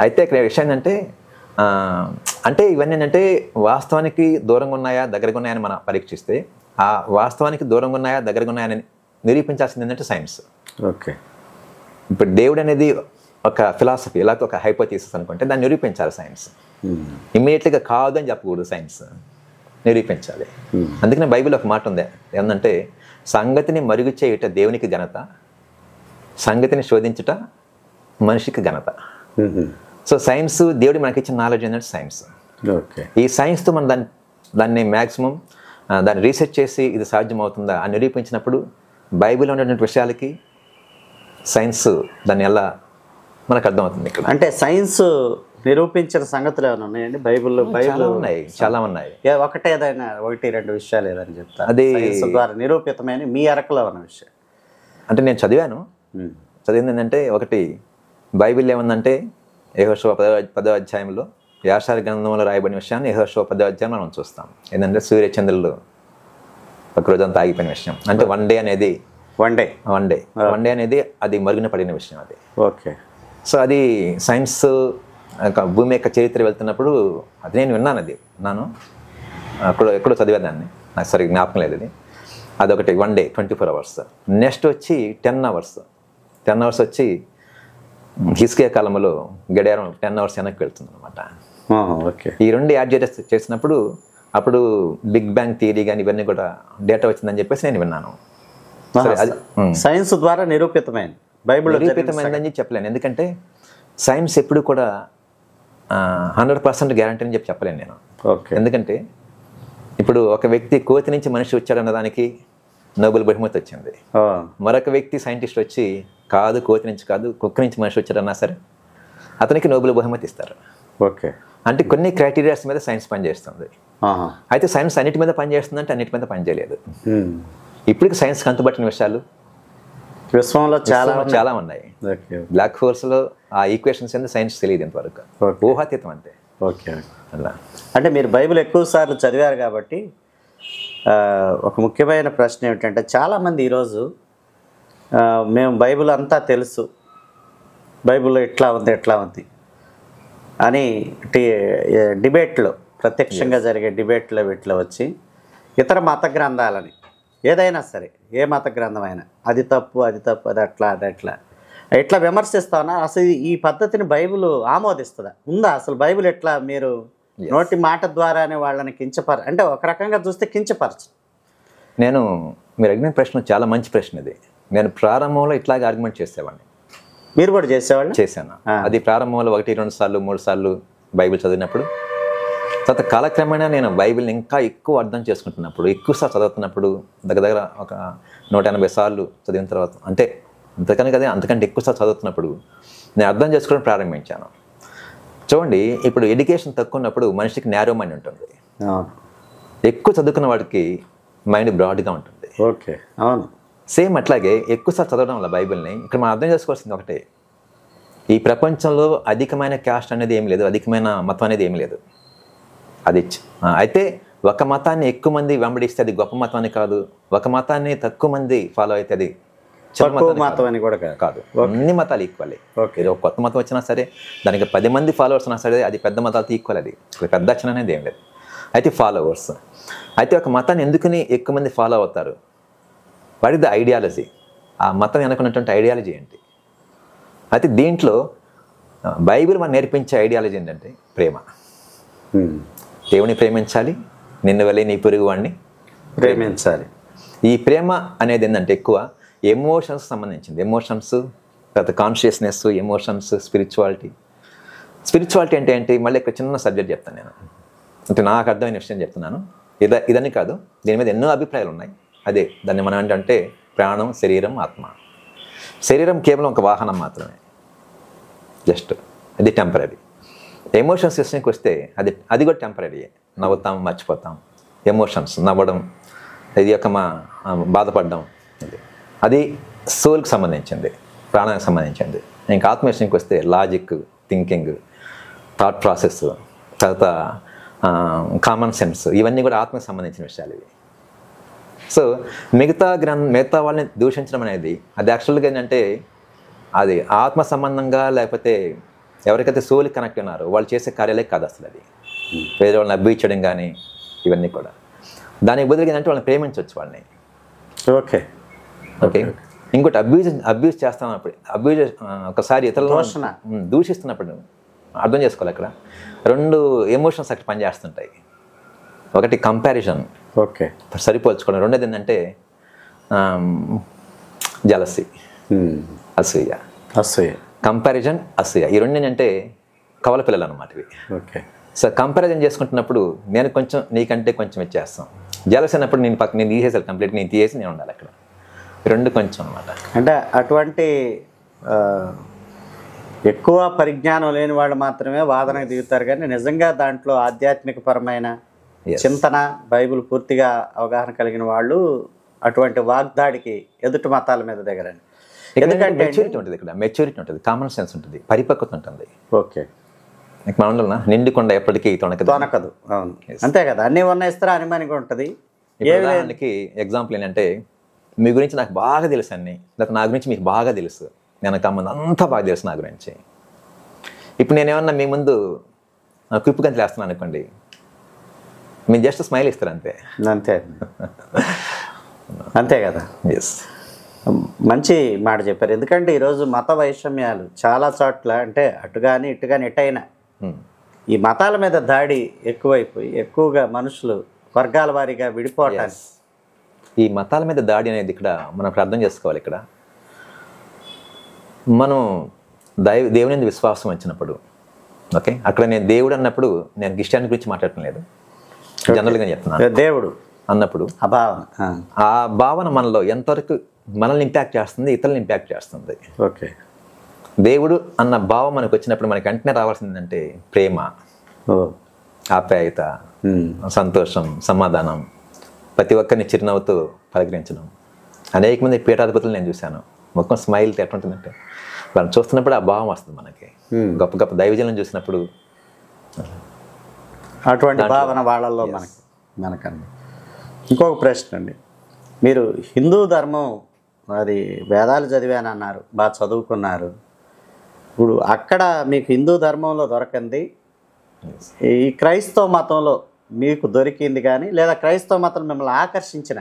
అయితే ఇక్కడ విషయం ఏంటంటే అంటే ఇవన్నీ ఏంటంటే వాస్తవానికి దూరంగా ఉన్నాయా దగ్గరగా ఉన్నాయని మనం పరీక్షిస్తే ఆ వాస్తవానికి దూరంగా ఉన్నాయా దగ్గరగా ఉన్నాయని నిరూపించాల్సింది ఏంటంటే సైన్స్. ఇప్పుడు దేవుడు అనేది ఒక ఫిలాసఫీ, లేకపోతే ఒక హైపోథీసిస్ అనుకుంటే దాన్ని నిరూపించాలి సైన్స్. ఇమ్మీడియట్గా కాదు అని చెప్పకూడదు, సైన్స్ నిరూపించాలి. అందుకనే బైబిల్ ఒక మాట ఉంది ఏంటంటే సంగతిని మరుగు చేయుట దేవునికి ఘనత, సంగతిని శోధించుట మనిషికి ఘనత. సో సైన్స్ దేవుడి మనకి ఇచ్చిన నాలెడ్జ్ ఏంటంటే సైన్స్. ఈ సైన్స్తో మనం దాన్ని మ్యాక్సిమం దాన్ని రీసెర్చ్ చేసి ఇది సాధ్యమవుతుందా అని నిరూపించినప్పుడు బైబిల్లో ఉన్నటువంటి విషయాలకి సైన్స్ దాన్ని ఎలా మనకు అర్థమవుతుంది. ఇక్కడ అంటే సైన్స్ నిరూపించిన సంగతులు ఏమైనా ఉన్నాయండి బైబిల్లో? ఉన్నాయి, చాలా ఉన్నాయి. ఏదైనా 1-2 విషయాలు ఏదని చెప్తారు అది ద్వారా నిరూపితమైన మీ అరకలో ఉన్న విషయం? అంటే నేను చదివింది ఏంటంటే ఒకటి బైబిల్ ఏముందంటే యెహోషువ 10వ అధ్యాయంలో యాషారు గ్రంథంలో రాయబడిన విషయాన్ని యెహోషువ 10వ అధ్యాయంలో మనం చూస్తాం. ఏంటంటే సూర్యచంద్రులు ఒక రోజంతా ఆగిపోయిన విషయం. అంటే వన్ డే అనేది వన్ డే అనేది అది మరుగున పడిన విషయం అది. ఓకే. సో అది సైన్స్ భూమి యొక్క చరిత్ర వెళ్తున్నప్పుడు అది నేను విన్నాను. ఎక్కడో చదివేదాన్ని, నాకు సరిగ్గా జ్ఞాపకం లేదు అది. అదొకటి వన్ డే 24 hours. నెక్స్ట్ వచ్చి 10 hours. 10 hours వచ్చి హిస్కియా కాలంలో గడియారం 10 hours వెనక్కి వెళ్తుంది అనమాట. ఓకే. ఈ రెండు యాడ్ చేసినప్పుడు అప్పుడు బిగ్ బ్యాంగ్ థియరీ కానీ ఇవన్నీ కూడా డేటా వచ్చిందని చెప్పేసి నేను విన్నాను. సైన్స్ ద్వారా నిరూపితమైంది, బైబిల్ నిరూపితమైందని చెప్పలేను. ఎందుకంటే సైన్స్ ఎప్పుడు కూడా 100% గ్యారంటీ అని చెప్పలేను నేను. ఎందుకంటే ఇప్పుడు ఒక వ్యక్తి కోతి నుంచి మనిషి వచ్చాడన్న దానికి నోబెల్ బహుమతి వచ్చింది. మరొక వ్యక్తి సైంటిస్ట్ వచ్చి కాదు కోతి నుంచి కాదు కుక్క నుంచి మనిషి వచ్చాడన్నా సరే అతనికి నోబెల్ బహుమతి ఇస్తారు. ఓకే. అంటే కొన్ని క్రైటీరియాస్ మీద సైన్స్ పనిచేస్తుంది. అయితే సైన్స్ అన్నిటి మీద పనిచేస్తుందంటే అన్నిటి మీద పనిచేయలేదు. ఇప్పటికి సైన్స్కి అంతుబట్టిన విషయాలు విశ్వంలో చాలా ఉన్నాయి. బ్లాక్ హోల్స్లో ఆ ఈక్వేషన్స్ ఏందో సైన్స్ తెలియదు ఇంతవరకు, ఊహాతీతం అంతే. ఓకే. అలా అంటే మీరు బైబిల్ ఎక్కువ సార్లు చదివారు కాబట్టి ఒక ముఖ్యమైన ప్రశ్న ఏమిటంటే, చాలామంది ఈరోజు మేము బైబిల్ అంతా తెలుసు, బైబిల్లో ఎట్లా ఉంది అని డిబేట్లో, ప్రత్యక్షంగా జరిగే డిబేట్లో వీటిలో వచ్చి ఇతర మత గ్రంథాలని, ఏదైనా సరే ఏ మత గ్రంథమైనా అది తప్పు అది ఎట్లా విమర్శిస్తా ఉన్నా. అసలు ఈ పద్ధతిని బైబిల్ ఆమోదిస్తుందా? ఉందా అసలు బైబిల్? ఎట్లా మీరు నోటి మాట ద్వారానే వాళ్ళని అంటే ఒక రకంగా చూస్తే కించపరచు. మీరు అడిగిన ప్రశ్న చాలా మంచి ప్రశ్న ఇది. నేను ప్రారంభంలో ఇట్లాగే ఆర్గ్యుమెంట్ చేసేవాడిని. మీరు కూడా చేసేవాళ్ళు? చేశాను. అది ప్రారంభంలో 1, 2 సార్లు 3 సార్లు బైబిల్ చదివినప్పుడు, తర్వాత కాలక్రమేణా నేను బైబిల్ని ఇంకా ఎక్కువ అర్థం చేసుకుంటున్నప్పుడు, ఎక్కువసార్లు చదువుతున్నప్పుడు, దగ్గర ఒక 180 సార్లు చదివిన తర్వాత, అంతకంటే ఎక్కువసార్లు చదువుతున్నప్పుడు నేను అర్థం చేసుకోవడం ప్రారంభించాను. చూడండి, ఇప్పుడు ఎడ్యుకేషన్ తక్కువ ఉన్నప్పుడు మనిషికి నేరో మైండ్ ఉంటుంది. ఎక్కువ చదువుకున్న వాడికి మైండ్ బ్రాడ్గా ఉంటుంది. ఓకే, అవును. సేమ్ అట్లాగే ఎక్కువసార్లు చదవడం వల్ల బైబిల్ని ఇక్కడ మనం అర్థం చేసుకోవాల్సింది ఒకటే, ఈ ప్రపంచంలో అధికమైన క్యాస్ట్ అనేది ఏం లేదు, అధికమైన మతం అనేది ఏం లేదు. అది అయితే ఒక మతాన్ని ఎక్కువ మంది వెంబడిస్తే అది గొప్ప మతం అని కాదు, ఒక మతాన్ని తక్కువ మంది ఫాలో అయితే అది మతం అని కూడా కాదు. అన్ని మతాలు ఈక్వల్. ఏదో ఒక కొత్త మతం వచ్చినా సరే దానికి 10 మంది ఫాలోవర్స్ ఉన్నా సరే అది పెద్ద మతాలతో ఈక్వల్. అది పెద్ద అచ్చన అనేది ఏం లేదు. అయితే ఫాలోవర్స్, అయితే ఒక మతాన్ని ఎందుకని ఎక్కువ మంది ఫాలో అవుతారు? What is the ideology? ఆ మతం వెనుకున్నటువంటి ఐడియాలజీ ఏంటి? అయితే దీంట్లో బైబిల్ మనం నేర్పించే ఐడియాలజీ ఏంటంటే ప్రేమ. దేవుని ప్రేమించాలి, నిన్ను వలె నీ పొరుగు వాడిని ప్రేమించాలి. ఈ ప్రేమ అనేది ఏంటంటే ఎక్కువ ఎమోషన్స్ సంబంధించింది. ఎమోషన్స్, తర్వాత కాన్షియస్నెస్, ఎమోషన్స్, స్పిరిచువాలిటీ అంటే ఏంటి? మళ్ళీ ఇక్కడ చిన్న సబ్జెక్ట్ చెప్తాను నేను, అంటే నాకు అర్థమైన విషయం చెప్తున్నాను. ఇదని కాదు, దీని మీద ఎన్నో అభిప్రాయాలు ఉన్నాయి. అదే దాన్ని మనం ఏంటంటే ప్రాణం, శరీరం, ఆత్మ. శరీరం కేవలం ఒక వాహనం మాత్రమే, జస్ట్ అది టెంపరీ. ఎమోషన్స్ విషయానికి వస్తే అది కూడా టెంపరీయే. నవ్వుతాం, మర్చిపోతాం. ఎమోషన్స్, నవ్వడం, ఇది ఒక బాధపడడం, అది సోల్కి సంబంధించింది, ప్రాణానికి సంబంధించింది. ఇంకా ఆత్మ విషయానికి వస్తే లాజిక్, థింకింగ్, థాట్ ప్రాసెస్, తర్వాత కామన్ సెన్స్, ఇవన్నీ కూడా ఆత్మకు సంబంధించిన విషయాలు ఇవి. సో మిగతా వాళ్ళని దూషించడం అనేది అది యాక్చువల్గా ఏంటంటే అది ఆత్మ సంబంధంగా, లేకపోతే ఎవరికైతే సోల్కి కనెక్ట్ ఉన్నారో వాళ్ళు చేసే కార్యాలే కాదు అసలు. అది వేరే వాళ్ళని అబ్బించడం కానీ ఇవన్నీ కూడా. దానికి బదులుగా ఏంటంటే వాళ్ళని ప్రేమించవచ్చు వాళ్ళని. ఓకే. ఇంకోటి అబ్యూజ్ చేస్తున్నప్పుడు, ఒకసారి ఇతరులను దూషిస్తున్నప్పుడు అర్థం చేసుకోవాలి. అక్కడ 2 ఎమోషన్స్ అక్కడ పనిచేస్తుంటాయి. ఒకటి కంపారిజన్, సరిపోల్చుకోవడం. రెండోది ఏంటంటే జలసీ, అసూయ. కంపారిజన్, అసూయ, ఈ రెండు ఏంటంటే కవల పిల్లలు అన్నమాట ఇవి. సో కంపారిజన్ చేసుకుంటున్నప్పుడు నేను కొంచెం నీకంటే కొంచెం ఇచ్చేస్తాం. జలసీ అన్నప్పుడు నేను తీసేసాను కంప్లీట్, నేను తీసేసి నేను ఉండాలి అక్కడ. 2 కొంచెం అన్నమాట. అంటే అటువంటి ఎక్కువ పరిజ్ఞానం లేని వాళ్ళు మాత్రమే వాదనకు దిగుతారు, కానీ నిజంగా దాంట్లో ఆధ్యాత్మిక పరమైన చింతన, బైబిల్ పూర్తిగా అవగాహన కలిగిన వాళ్ళు అటువంటి వాగ్దాడికి ఎదుటి మతాల మీద దగ్గరండి. ఎందుకంటే మెచ్యూరిటీ ఉంటుంది, ఇక్కడ మెచ్యూరిటీ ఉంటుంది, కామన్ సెన్స్ ఉంటుంది, పరిపక్వత ఉంటుంది. ఓకే. మన నిండుకొండ ఎప్పటికీ తొనకదు. అవును, అంతే కదా. అన్నీ ఉన్న ఇస్తారా అనుమానిగా ఉంటుంది, ఉదాహరణకి ఎగ్జాంపుల్ ఏంటంటే, మీ గురించి నాకు బాగా తెలుసు అన్ని, లేకపోతే నా గురించి మీకు బాగా తెలుసు, నేను కమ్మంది అంతా బాగా తెలుసు నా గురించి. ఇప్పుడు నేనేమన్నా మీ ముందు కుప్పు గంతులు వేస్తున్నాను అనుకోండి, మీరు జస్ట్ స్మైల్ ఇస్తారు అంతే. అంతే అంతే కదా. ఎస్, మంచి మాట చెప్పారు. ఎందుకంటే ఈరోజు మత వైషమ్యాలు చాలా చోట్ల, అంటే అటు కానీ ఇటు కానీ ఎటైనా ఈ మతాల మీద దాడి ఎక్కువైపోయి ఎక్కువగా మనుషులు వర్గాల వారీగా విడిపోవటానికి. ఈ మతాల మీద దాడి అనేది ఇక్కడ మనం అర్థం చేసుకోవాలి. ఇక్కడ మనం దేవుని విశ్వాసం వచ్చినప్పుడు, ఓకే, అక్కడ నేను దేవుడు అన్నప్పుడు నేను క్రిస్టియానిటీ గురించి మాట్లాడటం లేదు, జనరల్గా చెప్తున్నాను. దేవుడు అన్నప్పుడు ఆ భావన మనలో ఎంతవరకు మనల్ని ఇంపాక్ట్ చేస్తుంది, ఇతరులను ఇంపాక్ట్ చేస్తుంది. ఓకే, దేవుడు అన్న భావం మనకు వచ్చినప్పుడు మనకి వెంటనే రావాల్సిందంటే ప్రేమ, ఆప్యాయత, సంతోషం, సమాధానం, ప్రతి ఒక్కరిని చిరునవ్వుతో పలకరించడం. అనేక మంది పీఠాధిపతులు నేను చూశాను, మొత్తం స్మైల్ ఎట్లుంటుందంటే వాళ్ళని చూస్తున్నప్పుడు ఆ భావం వస్తుంది మనకి. గొప్ప గొప్ప దైవజనులను చూసినప్పుడు అటువంటి భావన వాళ్ళల్లో మనకన్నా. ఇంకొక ప్రశ్న అండి, మీరు హిందూ ధర్మం అది వేదాలు చదివానన్నారు, బాగా చదువుకున్నారు. ఇప్పుడు అక్కడ మీకు హిందూ ధర్మంలో దొరకంది ఈ క్రైస్తవ మతంలో మీకు దొరికింది కానీ, లేదా క్రైస్తవ మతం మిమ్మల్ని ఆకర్షించిన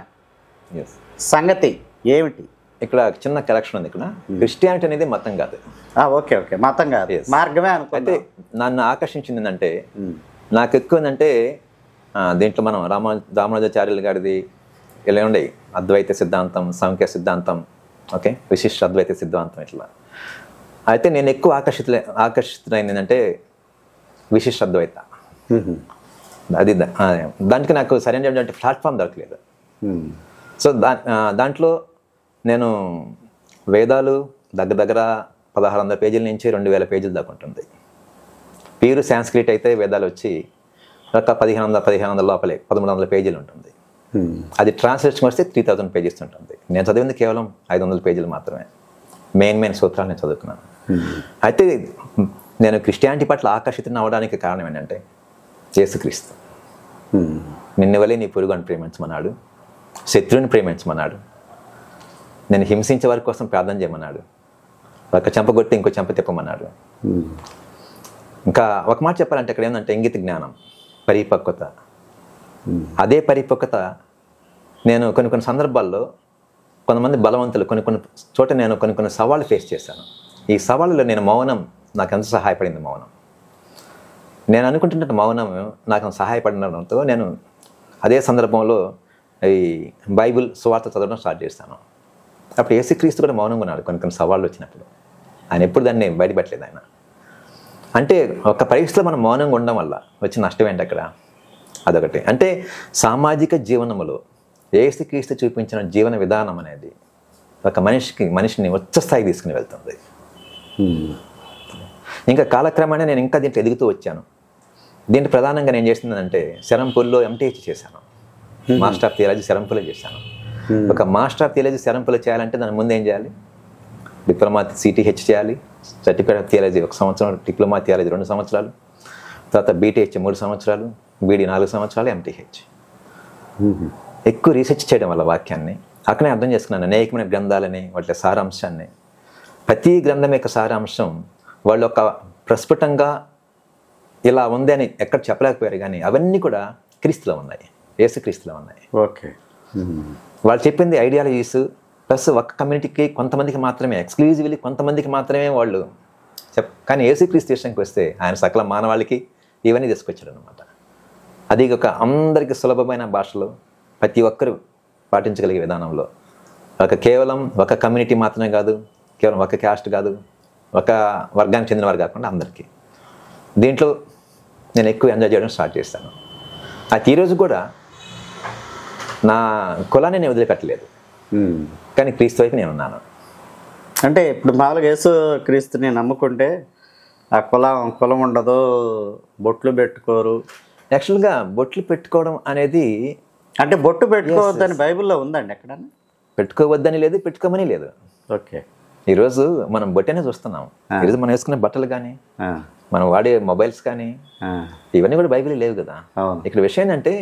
సంగతి ఏమిటి? ఇక్కడ చిన్న కరెక్షన్ ఉంది. ఇక్కడ క్రిస్టియానిటీ అనేది మతం కాదు. ఓకే ఓకే, మతం కాదు, మార్గమే అనుకుంటే. నన్ను ఆకర్షించింది ఏంటంటే, నాకు ఎక్కువ ఏంటంటే దీంట్లో మనం రామానుజాచార్యులు గారిది ఇలా ఉండే అద్వైత సిద్ధాంతం, సాంఖ్య సిద్ధాంతం, ఓకే, విశిష్ట అద్వైత సిద్ధాంతం ఇట్లా. అయితే నేను ఎక్కువ ఆకర్షితులైంది ఏంటంటే విశిష్ట అద్వైత. అది దానికి నాకు సరైన ప్లాట్ఫామ్ దొరకలేదు. సో దాంట్లో నేను వేదాలు దగ్గర 1600 పేజీల నుంచి 2000 పేజీల దాకా ఉంటుంది. ప్యూర్ సాంస్క్రిట్ అయితే వేదాలు వచ్చి ఒక 1500 లోపలే 1300 పేజీలు ఉంటుంది. అది ట్రాన్స్లేషన్ వస్తే 3000 పేజెస్ ఉంటుంది. నేను చదివింది కేవలం 500 పేజీలు మాత్రమే. మెయిన్ సూత్రాలు నేను చదువుకున్నాను. అయితే నేను క్రిస్టియానిటీ పట్ల ఆకర్షితుని అవ్వడానికి కారణం ఏంటంటే యేసుక్రీస్తు. నిన్ను వలే నీ పొరుగుని ప్రేమించమన్నాడు, శత్రువుని ప్రేమించమన్నాడు, నేను హింసించే వారి కోసం ప్రార్థన చేయమన్నాడు, ఒక చెంప కొట్టి ఇంకో చెంప తిప్పమన్నాడు. ఇంకా ఒక మాట చెప్పాలంటే ఇక్కడ ఏంటంటే ఇంగిత జ్ఞానం, పరిపక్వత. అదే పరిపక్వత నేను కొన్ని సందర్భాల్లో కొంతమంది బలవంతులు కొన్ని చోట నేను కొన్ని సవాళ్ళు ఫేస్ చేశాను. ఈ సవాళ్ళలో నేను మౌనం నాకు ఎంత సహాయపడింది. నేను అనుకుంటున్న మౌనం నాకు సహాయపడినంతో నేను అదే సందర్భంలో ఈ బైబిల్ సువార్త చదవడం స్టార్ట్ చేస్తాను. అప్పుడు యేసుక్రీస్తు కూడా మౌనంగా ఉన్నాడు కొన్ని సవాళ్ళు వచ్చినప్పుడు. ఆయన ఎప్పుడు దాన్ని బయటపెట్టలేదు ఆయన. అంటే ఒక పరిస్థితిలో మనం మౌనంగా ఉండడం వల్ల వచ్చిన నష్టం ఏంటి అక్కడ? అదొకటి. అంటే సామాజిక జీవనంలో యేసుక్రీస్తు చూపించిన జీవన విధానం అనేది ఒక మనిషిని ఉచ్చ స్థాయికి తీసుకుని వెళ్తుంది. ఇంకా కాలక్రమేణా నేను ఇంకా దీంట్లో ఎదుగుతూ వచ్చాను. దీంట్లో ప్రధానంగా నేను చేసిందంటే శరంపూర్లో MTH చేశాను. మాస్టర్ ఆఫ్ థియాలజీ శరంపూర్లో చేశాను. ఒక మాస్టర్ ఆఫ్ థియాలజీ శరంపూర్లో చేయాలంటే దాని ముందు ఏం చేయాలి? డిప్లొమా CTH చేయాలి, సర్టిఫికేట్ ఆఫ్ థియాలజీ 1 సంవత్సరం, డిప్లొమా థియాలజీ 2 సంవత్సరాలు, తర్వాత BTH 3 సంవత్సరాలు, BD 4 సంవత్సరాలు, MTH. ఎక్కువ రీసెర్చ్ చేయడం వల్ల వాక్యాన్ని అక్కడే అర్థం చేసుకున్నాను. అనేకమైన గ్రంథాలని వాటి సారాంశాన్ని, ప్రతి గ్రంథం యొక్క సారాంశం వాళ్ళు ఒక ప్రస్ఫుటంగా ఇలా ఉంది అని ఎక్కడ చెప్పలేకపోయారు, కానీ అవన్నీ కూడా క్రీస్తులో ఉన్నాయి, యేసుక్రీస్తులో ఉన్నాయి. ఓకే, వాళ్ళు చెప్పింది ఐడియాలజీస్ ప్లస్ ఒక కమ్యూనిటీకి కొంతమందికి మాత్రమే, ఎక్స్క్లూజివ్లీ కొంతమందికి మాత్రమే వాళ్ళు కానీ యేసుక్రీస్తు విషయానికి వస్తే ఆయన సకల మానవాళికి ఇవన్నీ తీసుకొచ్చాడు అనమాట. అది ఒక అందరికీ సులభమైన భాషలో ప్రతి ఒక్కరూ పాటించగలిగే విధానంలో, కేవలం ఒక కమ్యూనిటీ మాత్రమే కాదు, కేవలం ఒక క్యాస్ట్ కాదు, ఒక వర్గానికి చెందినవారు కాకుండా అందరికీ. దీంట్లో నేను ఎక్కువ ఎంజాయ్ చేయడం స్టార్ట్ చేస్తాను. అది ఈరోజు కూడా నా కులాన్ని నేను వదిలిపెట్టలేదు, కానీ క్రీస్తు వైపు నేను ఉన్నాను. అంటే ఇప్పుడు మామూలుగా యేసు క్రీస్తుని నమ్ముకుంటే ఆ కులం ఉండదు, బొట్లు పెట్టుకోరు. యాక్చువల్గా బొట్లు పెట్టుకోవడం అనేది, అంటే బొట్టు పెట్టుకోవద్దని బైబిల్లో ఉందండి ఎక్కడన్నా? పెట్టుకోవద్దని లేదు, పెట్టుకోమని లేదు. ఓకే, ఈరోజు మనం బొట్టనే చూస్తున్నాం. ఈరోజు మనం వేసుకునే బట్టలు కానీ, మనం వాడే మొబైల్స్ కానీ, ఇవన్నీ కూడా బైబిల్ లేవు కదా. ఇక్కడ విషయం ఏంటంటే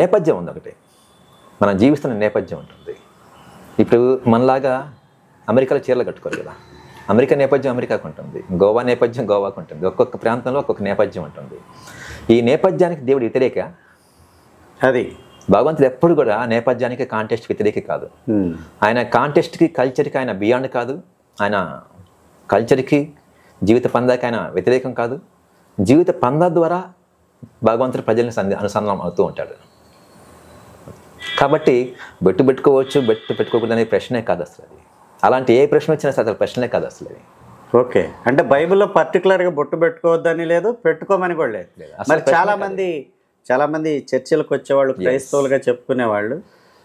నేపథ్యం ఉంది ఒకటి, మనం జీవిస్తున్న నేపథ్యం ఉంటుంది. ఇప్పుడు మనలాగా అమెరికాలో చీరలు కట్టుకోరు కదా, అమెరికా నేపథ్యం అమెరికాకు ఉంటుంది, గోవా నేపథ్యం గోవాకు ఉంటుంది, ఒక్కొక్క ప్రాంతంలో ఒక్కొక్క నేపథ్యం ఉంటుంది. ఈ నేపథ్యానికి దేవుడు వ్యతిరేక, అది భగవంతుడు ఎప్పుడు కూడా నేపథ్యానికి కాంటెస్ట్ వ్యతిరేక కాదు. ఆయన కాంటెస్ట్కి కల్చర్కి ఆయన బియాండ్ కాదు, ఆయన కల్చర్కి జీవిత పందాకి ఆయన వ్యతిరేకం కాదు. జీవిత పందా ద్వారా భగవంతుడు ప్రజల్ని అనుసంధానం అవుతూ ఉంటాడు. కాబట్టి బెట్టు పెట్టుకోవచ్చు, బెట్టు పెట్టుకోకూడదు అనే ప్రశ్నే కాదు అసలు అది. అలాంటి ఏ ప్రశ్న వచ్చినా అసలు ప్రశ్నే కాదు అసలు అది. ఓకే, అంటే బైబిల్లో పర్టికులర్గా బొట్టు పెట్టుకోవద్దని లేదు, పెట్టుకోమని కూడా లేదు. మరి చాలా మంది చర్చిలకు వచ్చేవాళ్ళు క్రైస్తవులుగా చెప్పుకునేవాళ్ళు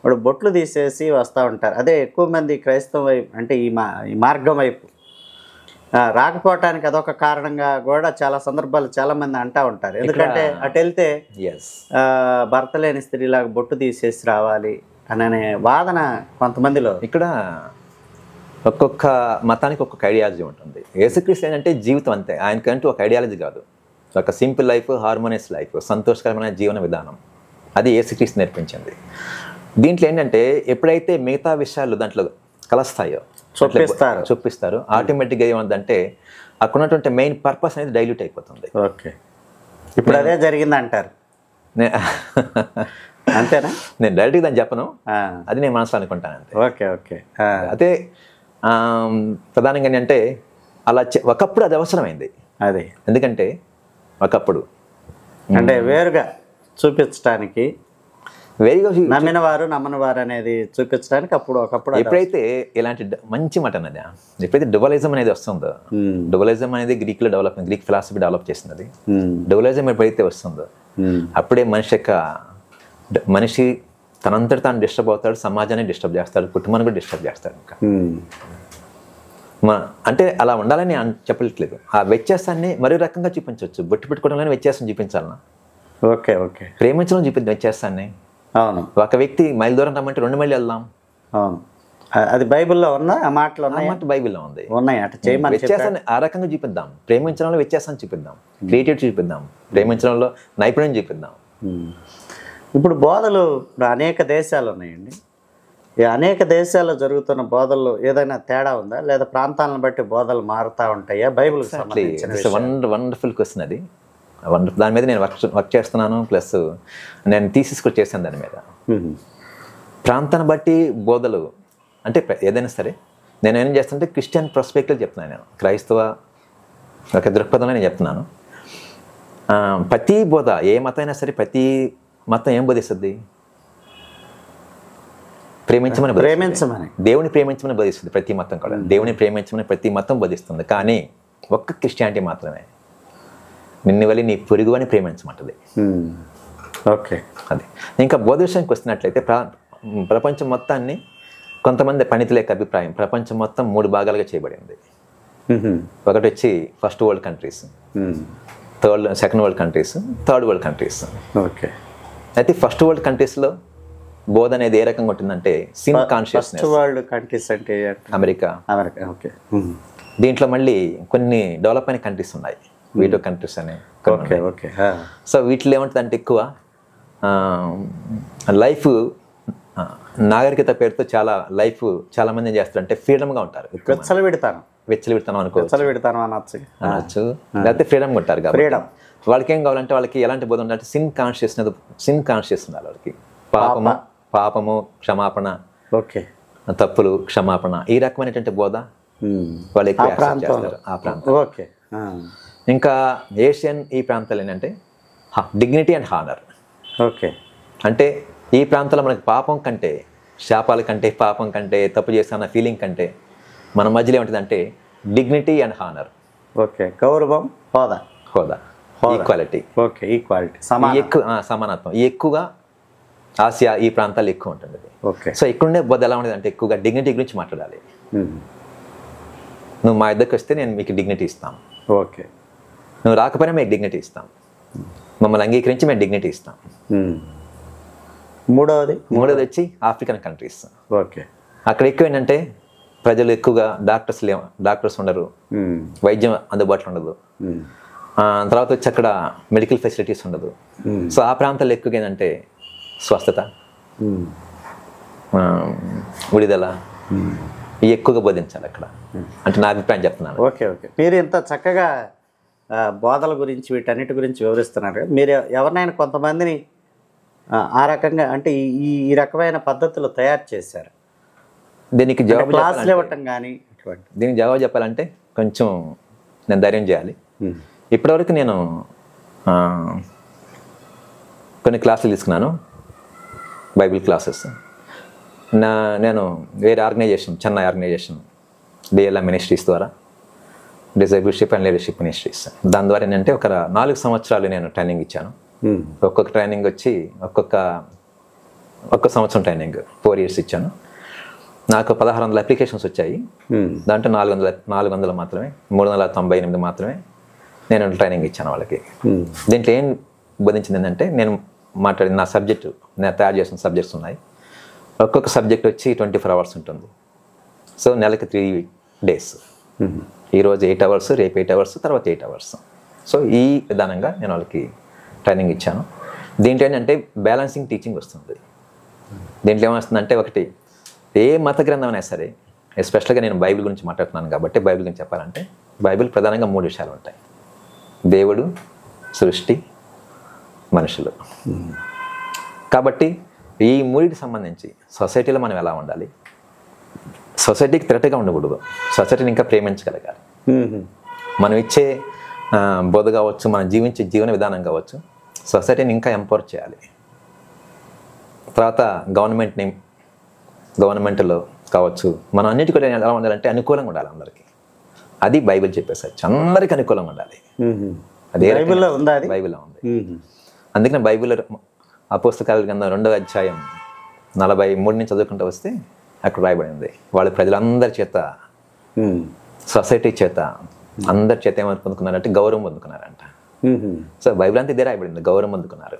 వాళ్ళు బొట్లు తీసేసి వస్తూ ఉంటారు. అదే ఎక్కువ మంది క్రైస్తవ వైపు అంటే ఈ మార్గం వైపు రాకపోవటానికి అదొక కారణంగా కూడా చాలా సందర్భాలు చాలా మంది అంటూ ఉంటారు. ఎందుకంటే అటు వెళ్తే భర్త లేని స్త్రీలాగా బొట్టు తీసేసి రావాలి అనే వాదన కొంతమందిలో. ఇక్కడ ఒక్కొక్క మతానికి ఒక్కొక్క ఐడియాలజీ ఉంటుంది. యేసుక్రీస్తు ఏంటంటే జీవితం అంతే, ఆయనకంటూ ఒక ఐడియాలజీ కాదు, ఒక సింపుల్ లైఫ్, హార్మోనియస్ లైఫ్, సంతోషకరమైన జీవన విధానం, అది యేసుక్రీస్తు నేర్పించింది. దీంట్లో ఏంటంటే ఎప్పుడైతే మిగతా విషయాలు దాంట్లో కలుస్తాయో చూపిస్తారు, ఆటోమేటిక్గా ఏమందంటే అక్కడ ఉన్నటువంటి మెయిన్ పర్పస్ అనేది డైల్యూట్ అయిపోతుంది. ఓకే, ఇప్పుడు అదే జరిగింది అంటారు అంతేనా? నేను డైరెక్ట్గా దాన్ని చెప్పను, అది నేను మనసులో అనుకుంటాను అంతే. ఓకే ఓకే, అదే ప్రధానంగా ఏంటంటే అలా ఒకప్పుడు అది అవసరమైంది. అది ఎందుకంటే ఒకప్పుడు అంటే వేరుగా చూపించడానికి, వేరుగా నమ్మిన వారు నమ్మని వారు అనేది చూపించడానికి ఒకప్పుడు ఎప్పుడైతే ఇలాంటి మంచి మాట అన్నది, ఎప్పుడైతే డువలిజం అనేది వస్తుందో, డువలిజం అనేది గ్రీక్ ఫిలాసఫీ డెవలప్ చేసినది. డువలిజం ఎప్పుడైతే వస్తుందో అప్పుడే మనిషి తనంతటి తాను డిస్టర్బ్ అవుతాడు, సమాజాన్ని డిస్టర్బ్ చేస్తాడు, కుటుంబాన్ని కూడా డిస్టర్బ్ చేస్తాడు. ఇంకా అంటే అలా ఉండాలని చెప్పట్లేదు. ఆ వ్యత్యాసాన్ని మరో రకంగా చూపించవచ్చు. బొట్టు పెట్టుకోవడంలోనే వ్యత్యాసం చూపించాలన్నా, ఓకే ఓకే, ప్రేమించడం చూపిద్దాం వ్యత్యాసాన్ని. అవును, ఒక వ్యక్తి మైలు దూరం రమ్మంటే 2 మైళ్ళు వెళ్దాం. అవును, అది బైబిల్లో ఉన్న ఆ మాటలు బైబిల్లో ఉంది, ఉన్నాయి. అటు చేయమని వ్యత్యాసాన్ని ఆ రకంగా చూపిద్దాం. ప్రేమించడంలో వ్యత్యాసాన్ని చూపిద్దాం, క్రియేటివిటీ చూపిద్దాం, ప్రేమించడంలో నైపుణ్యం చూపిద్దాం. ఇప్పుడు బోధలు అనేక దేశాలు ఉన్నాయండి. ఈ అనేక దేశాల్లో జరుగుతున్న బోధల్లో ఏదైనా తేడా ఉందా, లేదా ప్రాంతాలను బట్టి బోధలు మారుతూ ఉంటాయా? బైబిల్కి సంబంధించిన వండర్ఫుల్ క్వశ్చన్ అది. దాని మీద నేను వర్క్ చేస్తున్నాను, ప్లస్ నేను థీసిస్ కూడా చేశాను దాని మీద. ప్రాంతాన్ని బట్టి బోధలు అంటే ఏదైనా సరే నేను ఏం చేస్తుంటే క్రిస్టియన్ పర్స్పెక్టివ్ చెప్తున్నాను. నేను క్రైస్తవ ఒక దృక్పథంలో నేను చెప్తున్నాను. ప్రతి బోధ ఏ మతం అయినా సరే, ప్రతి మతం ఏం బోధిస్తుంది? ప్రేమించమని, దేవుని ప్రేమించమని బోధిస్తుంది ప్రతి మతం కూడా. దేవుని ప్రేమించమని ప్రతి మతం బోధిస్తుంది. కానీ ఒక్క క్రిస్టియానిటీ మాత్రమే నిన్ను వల్లి నీ పొరుగు అని ప్రేమించమంటది. ఓకే, అది. ఇంకా బోధ విషయానికి వస్తున్నట్లయితే ప్రపంచం మొత్తాన్ని కొంతమంది పండితుల యొక్క అభిప్రాయం ప్రపంచం మొత్తం 3 భాగాలుగా చేయబడింది. ఒకటి వచ్చి first world countries, second world countries, third world countries. Okay, అయితే ఫస్ట్ వరల్డ్ కంట్రీస్లో బోధ అనేది ఏ రకంగా ఉంటుందంటే sin consciousness. First world countries అంటే అమెరికా. ఓకే, దీంట్లో మళ్ళీ కొన్ని డెవలప్ అయిన కంట్రీస్ ఉన్నాయి, వీటో కంట్రీస్ అని. ఓకే ఓకే, సో వీటిలో ఏముంటుందంటే ఎక్కువ లైఫ్ నాగరికత పేరుతో చాలా మంది ఏం చేస్తారంటే ఫ్రీడమ్గా ఉంటారు. వెచ్చలవిడతాను అనొచ్చు, లేకపోతే ఫ్రీడమ్గా ఉంటారు. కాబట్టి వాళ్ళకి ఏం కావాలంటే వాళ్ళకి ఎలాంటి బోధ ఉండాలంటే సిన్ కాన్షియస్ ఉండాలి వాళ్ళకి. పాపము క్షమాపణ, ఓకే, తప్పులు క్షమాపణ, ఈ రకమైనటువంటి బోధ వాళ్ళు ఎక్కువ చేస్తారు ఆ ప్రాంతం. ఓకే, ఇంకా ఏషియన్ ఈ ప్రాంతాలు ఏంటంటే డిగ్నిటీ అండ్ హానర్. ఓకే, అంటే ఈ ప్రాంతంలో మనకి పాపం కంటే, శాపాల కంటే, పాపం కంటే, తప్పు చేస్తున్న ఫీలింగ్ కంటే మన మధ్యలో ఏముంటుందంటే డిగ్నిటీ అండ్ హానర్. ఓకే, గౌరవం, హోదా, ఈక్వాలిటీ. ఓకే, ఈక్వాలిటీ, సమానత్వం ఎక్కువగా ఆసియా ఈ ప్రాంతాలు ఎక్కువ ఉంటుంది. ఓకే, సో ఇక్కడుండే బోధ ఎలా ఉండేది అంటే ఎక్కువగా డిగ్నిటీ గురించి మాట్లాడాలి. నువ్వు మా ఇద్దరికి వస్తే నేను మీకు డిగ్నిటీ ఇస్తాం, ఓకే, నువ్వు రాకపోయినా మీకు డిగ్నిటీ ఇస్తాం, మమ్మల్ని అంగీకరించి మేము డిగ్నిటీ ఇస్తాం. మూడవది వచ్చి ఆఫ్రికన్ కంట్రీస్. ఓకే, అక్కడ ఎక్కువ ఏంటంటే ప్రజలు ఎక్కువగా డాక్టర్స్ ఉండరు, వైద్యం అందుబాటులో ఉండదు. తర్వాత వచ్చి అక్కడ మెడికల్ ఫెసిలిటీస్ ఉండదు. సో ఆ ప్రాంతాల్లో ఎక్కువగా ఏంటంటే స్వస్థత, విడుదల ఇవి ఎక్కువగా బోధించాలి అక్కడ, అంటే నా అభిప్రాయం చెప్తున్నాను. ఓకే. మీరు ఇంత చక్కగా బోధల గురించి వీటన్నిటి గురించి వివరిస్తున్నారు కదా, మీరు ఎవరినైనా కొంతమందిని ఆ రకంగా అంటే ఈ రకమైన పద్ధతులు తయారు చేశారు, దీనికి జవాబు క్లాసులు ఇవ్వటం కానీ అటువంటి? దీనికి జవాబు చెప్పాలంటే కొంచెం నేను ధైర్యం చేయాలి. ఇప్పటివరకు నేను కొన్ని క్లాసులు తీసుకున్నాను, బైబిల్ క్లాసెస్. నేను వేరే organisation, Chennai organisation DLM ministries ద్వారా, డిజైబుల్షిప్ అండ్ లీడర్షిప్ మినిస్ట్రీస్, దాని ద్వారా ఏంటంటే ఒక 4 సంవత్సరాలు నేను ట్రైనింగ్ ఇచ్చాను. ఒక్కొక్క ట్రైనింగ్ వచ్చి ఒక్క సంవత్సరం ట్రైనింగ్ 4 years ఇచ్చాను. నాకు 1600 అప్లికేషన్స్ వచ్చాయి. దాంట్లో 400 మాత్రమే, 398 మాత్రమే నేను ట్రైనింగ్ ఇచ్చాను వాళ్ళకి. దీంట్లో ఏం బోధించింది ఏంటంటే, నేను మాట్లాడిన నా సబ్జెక్టు, నేను తయారు చేసిన సబ్జెక్ట్స్ ఉన్నాయి. ఒక్కొక్క సబ్జెక్ట్ వచ్చి 24 hours ఉంటుంది. సో నెలకి 3 days, ఈరోజు 8 hours, రేపు 8 hours, తర్వాత 8 hours. సో ఈ విధానంగా నేను వాళ్ళకి ట్రైనింగ్ ఇచ్చాను. దీంట్లో ఏంటంటే బ్యాలెన్సింగ్ టీచింగ్ వస్తుంది. దీంట్లో ఏమొస్తుందంటే, ఒకటి ఏ మత గ్రంథం అయినా సరే, ఎస్పెషల్గా నేను బైబిల్ గురించి మాట్లాడుతున్నాను కాబట్టి బైబిల్ గురించి చెప్పాలంటే, బైబిల్ ప్రధానంగా 3 విషయాలు ఉంటాయి: దేవుడు, సృష్టి, మనుషులు. కాబట్టి ఈ 3కి సంబంధించి సొసైటీలో మనం ఎలా ఉండాలి, సొసైటీకి థ్రెట్గా ఉండకూడదు, సొసైటీని ఇంకా ప్రేమించగలగాలి. మనం ఇచ్చే బోధ కావచ్చు, మనం జీవించే జీవన విధానం కావచ్చు, సొసైటీని ఇంకా ఎంపవర్ చేయాలి. తర్వాత గవర్నమెంట్లో కావచ్చు, మనం అన్నిటి కూడా ఎలా ఉండాలంటే అనుకూలంగా ఉండాలి అందరికీ. అది బైబిల్ చెప్పేసచ్చు, అందరికీ అనుకూలంగా ఉండాలి. అదే బైబిల్లో ఉంది. అందుకనే బైబిల్ అపోస్తకాల గ్రంథం 2వ అధ్యాయం 43 నుంచి చదువుకుంటూ వస్తే అక్కడ రాయబడింది, వాళ్ళు ప్రజలందరి చేత, సొసైటీ చేత, అందరి చేత ఏమని పొందుకున్నారంటే గౌరవం పొందుకున్నారంట. సో బైబిల్ అంతా ఇదే రాయబడింది, గౌరవం పొందుకున్నారు.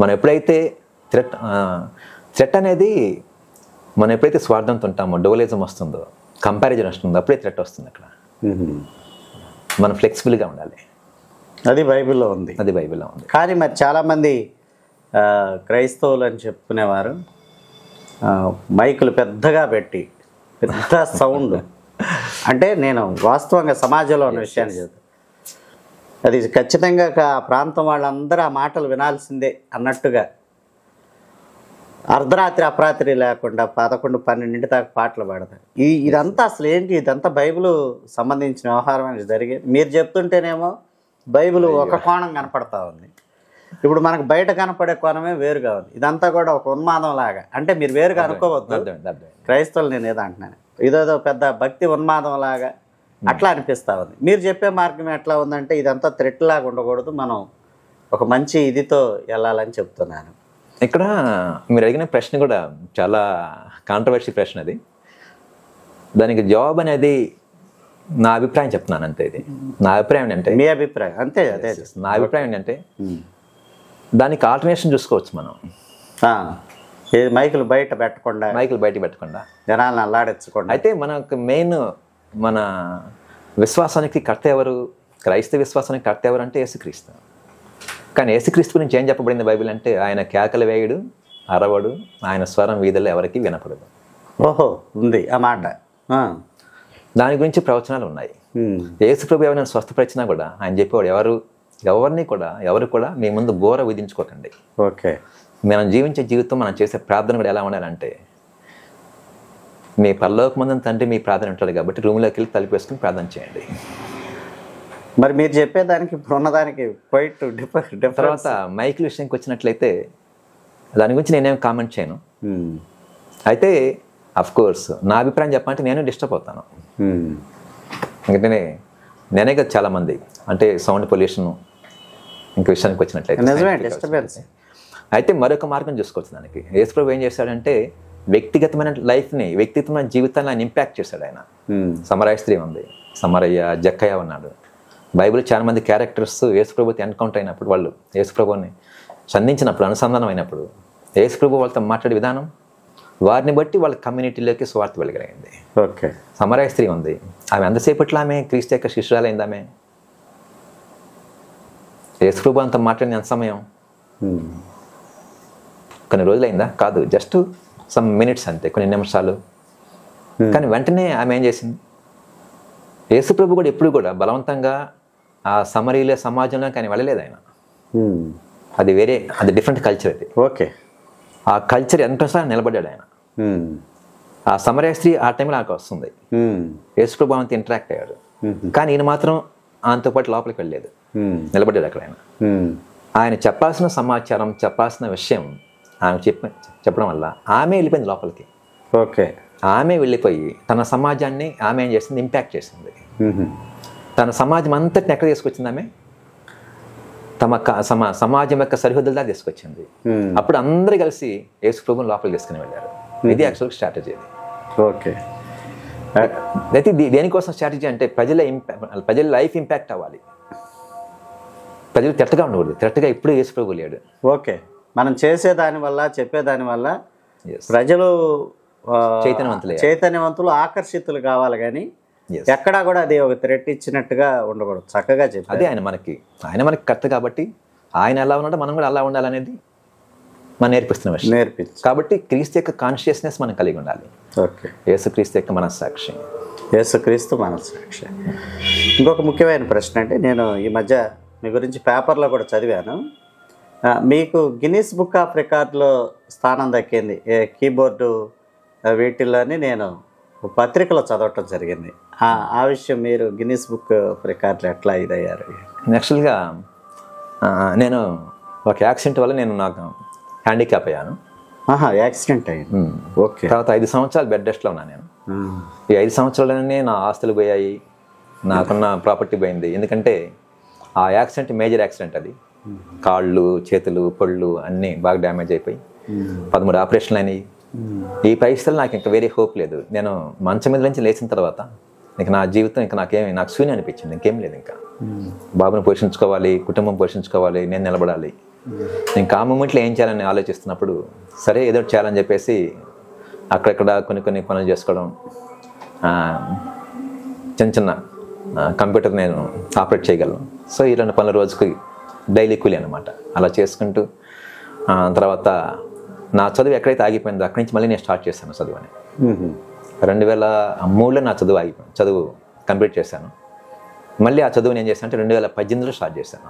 మనం ఎప్పుడైతే థ్రెట్ అనేది, మనం ఎప్పుడైతే స్వార్థంతో ఉంటామో, డోలిజం వస్తుందో, కంపారిజన్ వస్తుందో, అప్పుడే థ్రెట్ వస్తుంది అక్కడ. మనం ఫ్లెక్సిబుల్గా ఉండాలి. అది బైబిల్లో ఉంది. కానీ మరి చాలామంది క్రైస్తవులు అని చెప్పుకునేవారు మైకులు పెద్దగా పెట్టి, పెద్ద సౌండ్, అంటే నేను వాస్తవంగా సమాజంలో ఉన్న విషయాన్ని చెప్తాను, అది ఖచ్చితంగా ఆ ప్రాంతం వాళ్ళందరూ ఆ మాటలు వినాల్సిందే అన్నట్టుగా అర్ధరాత్రి అపరాత్రి లేకుండా 11-12 దాకా పాటలు పాడతారు. ఇదంతా అసలు ఏంటి? ఇదంతా బైబిల్ సంబంధించిన వ్యవహారం అనేది జరిగేది. మీరు చెప్తుంటేనేమో బైబిల్ ఒక కోణం కనపడతా ఉంది, ఇప్పుడు మనకు బయట కనపడే కోణమే వేరుగా ఉంది. ఇదంతా కూడా ఒక ఉన్మాదం లాగా, అంటే మీరు వేరుగా అనుకోవద్దు క్రైస్తవులు, నేను ఏదో అంటున్నాను, ఇదేదో పెద్ద భక్తి ఉన్మాదం లాగా అట్లా అనిపిస్తూ ఉంది. మీరు చెప్పే మార్గం ఎట్లా ఉందంటే, ఇదంతా థ్రెట్ లాగా ఉండకూడదు, మనం ఒక మంచి ఇదితో వెళ్ళాలని చెప్తున్నాను. ఇక్కడ మీరు అడిగిన ప్రశ్న కూడా చాలా కాంట్రవర్సీ ప్రశ్న. అది దానికి జవాబు అనేది నా అభిప్రాయం చెప్తున్నాను అంతే. ఇది నా అభిప్రాయం ఏంటంటే, మీ అభిప్రాయం అంతే, అదే నా అభిప్రాయం ఏంటంటే, దానికి ఆల్టర్నేషన్ చూసుకోవచ్చు మనం. మైకులు బయట పెట్టకుండా జనాలను అల్లాడించకుండా. అయితే మనకు మెయిన్, మన విశ్వాసానికి కర్త ఎవరు? క్రైస్తవ విశ్వాసానికి కర్త ఎవరు అంటే యేసుక్రీస్తు. కానీ యేసుక్రీస్తు గురించి ఏం చెప్పబడింది బైబిల్ అంటే, ఆయన కేకలు వేయుడు, అరవడు, ఆయన స్వరం వీధుల్లో ఎవరికి వినపడదు. ఓహో, ఉంది ఆ మాట. దాని గురించి ప్రవచనాలు ఉన్నాయి. యేసు ప్రభు ఎవరైనా స్వస్థపరిచినా కూడా ఆయన చెప్పేవాడు, ఎవరు కూడా మీ ముందు ఘోర విధించుకోకండి. ఓకే, మనం జీవించే జీవితం, మనం చేసే ప్రార్థన కూడా ఎలా ఉండాలంటే, మీ పరలోకమందున తండ్రి మీ ప్రార్థన ఉంటాడు కాబట్టి రూమ్లోకి వెళ్ళి తలుపు వేసుకుని ప్రార్థన చేయండి. మరి మీరు చెప్పేదానికి ఇప్పుడు ఉన్నదానికి క్వైట్ డిఫరెంట్. తర్వాత మైకిల్ విషయానికి వచ్చినట్లయితే, దాని గురించి నేనేం కామెంట్ చేయను. అయితే అఫ్కోర్స్ నా అభిప్రాయం చెప్పాలంటే నేను డిస్టర్బ్ అవుతాను. ఎందుకంటే నేనే కదా చాలామంది, అంటే సౌండ్ పొల్యూషన్ ఇంక విషయానికి వచ్చినట్లయితే. అయితే మరొక మార్గం చూసుకోవచ్చు దానికి. యేసు ప్రభు ఏం చేశాడంటే, వ్యక్తిగతమైన లైఫ్ని, వ్యక్తిగతమైన జీవితాన్ని ఆయన ఇంపాక్ట్ చేశాడు. ఆయన సమరయ స్త్రీ ఉంది, సమరయ్య, జక్కయ్య ఉన్నాడు. బైబిల్ చాలా మంది క్యారెక్టర్స్ యేసు ప్రభుతో ఎన్కౌంటర్ అయినప్పుడు, వాళ్ళు యేసు ప్రభుని సంధించినప్పుడు, అనుసంధానం అయినప్పుడు, యేసు ప్రభు వాళ్ళతో మాట్లాడే విధానం, వారిని బట్టి వాళ్ళ కమ్యూనిటీలోకి స్వార్థ వెలగలిగింది. ఓకే, సమరయ స్త్రీ ఉంది, ఆమె ఎంతసేపట్లో ఆమె క్రీస్తు యొక్క శిష్యురాలైంది. ఆమె యేసుప్రభు అంత మాట్లాడిన ఎంత సమయం? కొన్ని రోజులైందా? కాదు, జస్ట్ సమ్ మినిట్స్ అంతే, కొన్ని నిమిషాలు. కానీ వెంటనే ఆమె ఏం చేసింది? యేసుప్రభు కూడా ఎప్పుడు కూడా బలవంతంగా ఆ సమరీల సమాజంలో కానీ వెళ్ళలేదు ఆయన. అది వేరే, అది డిఫరెంట్ కల్చర్ అది. ఓకే. ఆ కల్చర్ ఎంతసారి నిలబడ్డాడు ఆయన. ఆ సమరయ స్త్రీ ఆ టైంలో నాకు వస్తుంది, యేసుప్రభు అంత ఇంటరాక్ట్ అయ్యాడు. కానీ ఈయన మాత్రం ఆయనతో పాటు లోపలికి వెళ్ళలేదు, నిలబడ్డాడు అక్కడ. ఆయన చెప్పాల్సిన సమాచారం, చెప్పాల్సిన విషయం ఆమె చెప్పడం వల్ల ఆమె వెళ్ళిపోయింది లోపలికి. ఓకే. ఆమె వెళ్ళిపోయి తన సమాజాన్ని ఆమె ఏం చేసింది? ఇంపాక్ట్ చేసింది. తన సమాజం అంతటిని ఎక్కడ తీసుకొచ్చింది ఆమె? తమ సమాజం యొక్క సరిహద్దుల దాకా తీసుకొచ్చింది. అప్పుడు అందరూ కలిసి యేసుప్రభుని లోపలికి తీసుకుని వెళ్ళారు. ఇది యాక్చువల్గా స్ట్రాటజీ అది. ఓకే. అయితే దేనికోసం స్ట్రాటజీ అంటే ప్రజల లైఫ్ ఇంపాక్ట్ అవ్వాలి. ప్రజలు తిట్టగా ఉండకూడదు. తిట్టగా ఇప్పుడు యేసుప్రభు లేడు. ఓకే. మనం చేసేదాని వల్ల, చెప్పేదాని వల్ల ప్రజలు చైతన్యవంతులు, ఆకర్షితులు కావాలి. కానీ ఎక్కడా కూడా అది ఒక థ్రెట్ ఇచ్చినట్టుగా ఉండకూడదు. చక్కగా చెప్పారు. అదే ఆయన మనకి కర్త కాబట్టి ఆయన ఎలా ఉన్నాడో మనం కూడా అలా ఉండాలనేది మనం నేర్పిస్తున్న విషయం. కాబట్టి క్రీస్తు యొక్క కాన్షియస్నెస్ మనం కలిగి ఉండాలి. ఓకే. యేసుక్రీస్తు యొక్క మనస్సాక్షి. యేసుక్రీస్తు మనస్సాక్షి. ఇంకొక ముఖ్యమైన ప్రశ్న అంటే, నేను ఈ మధ్య మీ గురించి పేపర్లో కూడా చదివాను. మీకు గిన్నీస్ బుక్ ఆఫ్ రికార్డులో స్థానం దక్కింది కీబోర్డు వీటిల్లోని నేను పత్రికలో చదవటం జరిగింది. ఆ విషయం మీరు గిన్నీస్ బుక్ ఆఫ్ రికార్డులో ఎట్లా ఇదయ్యారు? యాక్చువల్గా నేను ఒక యాక్సిడెంట్ వల్ల నాకు హ్యాండిక్యాప్ అయ్యాను. యాక్సిడెంట్ అయ్యింది. ఓకే. తర్వాత 5 సంవత్సరాలు బెడ్ రెస్ట్లో ఉన్నాను నేను. ఈ 5 సంవత్సరాలనే నా ఆస్తులు పోయాయి, నాకున్న ప్రాపర్టీ పోయింది. ఎందుకంటే ఆ యాక్సిడెంట్ మేజర్ యాక్సిడెంట్. అది కాళ్ళు, చేతులు, పళ్ళు అన్నీ బాగా డ్యామేజ్ అయిపోయి 13 ఆపరేషన్లు అయినాయి. ఈ పరిస్థితుల్లో నాకు ఇంకా వేరే హోప్ లేదు. నేను మంచం మీద నుంచి లేచిన తర్వాత నా జీవితం ఇంకా నాకు శూన్యం అనిపించింది. ఇంకేం లేదు. ఇంకా బాబుని పోషించుకోవాలి, కుటుంబం పోషించుకోవాలి, నేను నిలబడాలి. ఇంకా ఆ మూమెంట్లో ఏం చేయాలని ఆలోచిస్తున్నప్పుడు సరే ఏదో చేయాలని చెప్పేసి అక్కడక్కడ కొన్ని పనులు చేసుకోవడం, చిన్న కంప్యూటర్ నేను ఆపరేట్ చేయగలను. సో ఈ 2 పనుల రోజుకి డైలీ కూలీ అనమాట. అలా చేసుకుంటూ తర్వాత నా చదువు ఎక్కడైతే ఆగిపోయిందో అక్కడి నుంచి మళ్ళీ నేను స్టార్ట్ చేశాను చదువు అని. 2003లో నా చదువు కంప్లీట్ చేశాను. మళ్ళీ ఆ చదువు నేను చేశాను అంటే 2018లో స్టార్ట్ చేశాను.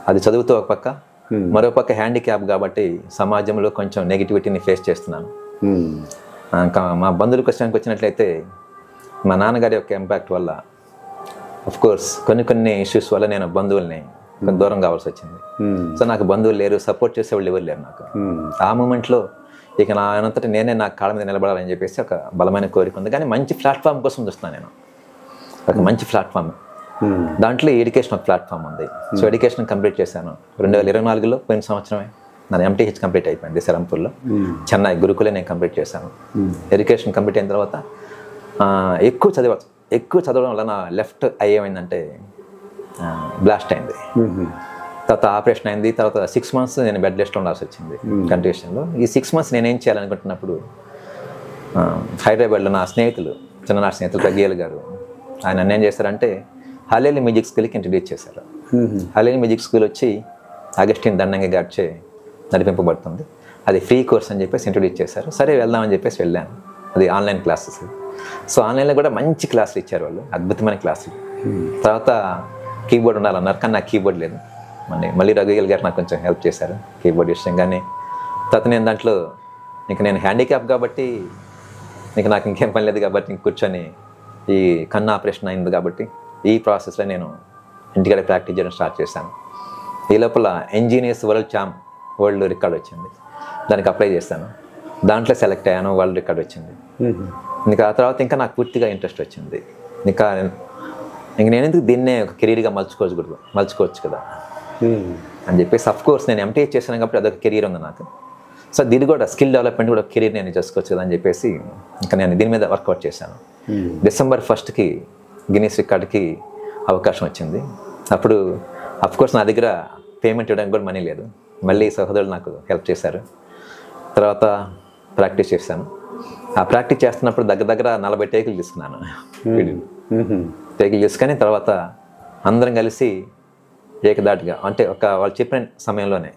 అది చదువుతూ ఒక పక్క, మరో పక్క హ్యాండిక్యాప్ కాబట్టి సమాజంలో కొంచెం నెగిటివిటీని ఫేస్ చేస్తున్నాను. ఇంకా మా బంధువుల క్వశ్చన్కి వచ్చినట్లయితే మా నాన్నగారి యొక్క ఇంపాక్ట్ వల్ల కోర్స్ కొన్ని ఇష్యూస్ వల్ల నేను బంధువుల్ని కొంచెం దూరం కావాల్సి వచ్చింది. సో నాకు బంధువులు లేరు, సపోర్ట్ చేసేవాళ్ళు ఎవరు లేరు నాకు. ఆ మూమెంట్లో ఇక నా అంతటా నేనే నా కాళ్ళ మీద నిలబడాలని చెప్పేసి ఒక బలమైన కోరిక ఉంది. కానీ మంచి ప్లాట్ఫామ్ కోసం చూస్తున్నాను నేను, ఒక మంచి ప్లాట్ఫామ్. దాంట్లో ఎడ్యుకేషన్ ఒక ప్లాట్ఫామ్ ఉంది. సో ఎడ్యుకేషన్ కంప్లీట్ చేశాను 2024లో. పోయిన సంవత్సరమే నా ఎంటీహెచ్ కంప్లీట్ అయిపోయింది సెరంపూర్లో, చెన్నై గురుకులే నేను కంప్లీట్ చేశాను. ఎడ్యుకేషన్ కంప్లీట్ అయిన తర్వాత ఎక్కువ చదవడం వల్ల నా లెఫ్ట్ ఐ ఏమైందంటే బ్లాస్ట్ అయింది. తర్వాత ఆపరేషన్ అయింది. తర్వాత 6 months నేను బెడ్ రెస్ట్లో ఉండాల్సి వచ్చింది కండిషన్లో. ఈ 6 months నేనేం చేయాలనుకుంటున్నప్పుడు హైదరాబాద్లో నా స్నేహితులు, చిన్ననాటి స్నేహితులు తగ్గేలు గారు, ఆయన ఏం చేశారంటే హలేలి మ్యూజిక్ స్కూల్కి ఇంట్రడ్యూస్ చేశారు. హలేలి మ్యూజిక్ స్కూల్ వచ్చి అగస్టిన్ దండంగి గారిచే నడిపింపబడుతుంది. అది ఫ్రీ కోర్స్ అని చెప్పేసి ఇంట్రడ్యూస్ చేశారు. సరే వెళ్దామని చెప్పేసి వెళ్ళాను. అది ఆన్లైన్ క్లాసెస్. సో ఆన్లైన్లో కూడా మంచి క్లాసులు ఇచ్చారు వాళ్ళు, అద్భుతమైన క్లాసులు. తర్వాత కీబోర్డ్ ఉండాలన్నారు, కానీ నాకు కీబోర్డ్ లేదు. మళ్ళీ రఘుగల్ గారు నాకు కొంచెం హెల్ప్ చేశారు కీబోర్డ్ విషయం. కానీ తర్వాత నేను దాంట్లో నేను హ్యాండిక్యాప్ కాబట్టి నాకు ఇంకేం పని లేదు కాబట్టి కూర్చొని ఈ కన్ను ఆపరేషన్ అయింది కాబట్టి ఈ ప్రాసెస్లో నేను ఇంటికాడ ప్రాక్టీస్ చేయడం స్టార్ట్ చేశాను. ఈ లోపల ఇంజనీర్స్ వరల్డ్ రికార్డ్ వచ్చింది, దానికి అప్లై చేశాను. దాంట్లో సెలెక్ట్ అయ్యాను, వరల్డ్ రికార్డ్ వచ్చింది. ఇంకా ఆ తర్వాత ఇంకా నాకు పూర్తిగా ఇంట్రెస్ట్ వచ్చింది. ఇంకా నేను ఎందుకు దీన్నే ఒక కెరీర్గా మలుచుకోవచ్చు కదా అని చెప్పేసి, కోర్స్ నేను ఎంటీహెచ్ చేశాను కాబట్టి అదొక కెరీర్ ఉంది నాకు. సో దీని కూడా స్కిల్ డెవలప్మెంట్ కూడా ఒక కెరీర్ నేను చేసుకోవచ్చు కదా అని చెప్పేసి ఇంకా నేను దీని మీద వర్కౌట్ చేశాను. December 1st గిన్నీస్ రికార్డ్కి అవకాశం వచ్చింది. అప్పుడు కోర్స్ నా దగ్గర పేమెంట్ ఇవ్వడానికి కూడా మనీ లేదు. మళ్ళీ సహోదరులు నాకు హెల్ప్ చేశారు. తర్వాత ప్రాక్టీస్ చేశాను. ఆ ప్రాక్టీస్ చేస్తున్నప్పుడు దగ్గర 40 టేకులు తీసుకున్నాను. టేకులు తీసుకొని తర్వాత అందరం కలిసి ఏకదాటిగా అంటే వాళ్ళు చెప్పిన సమయంలోనే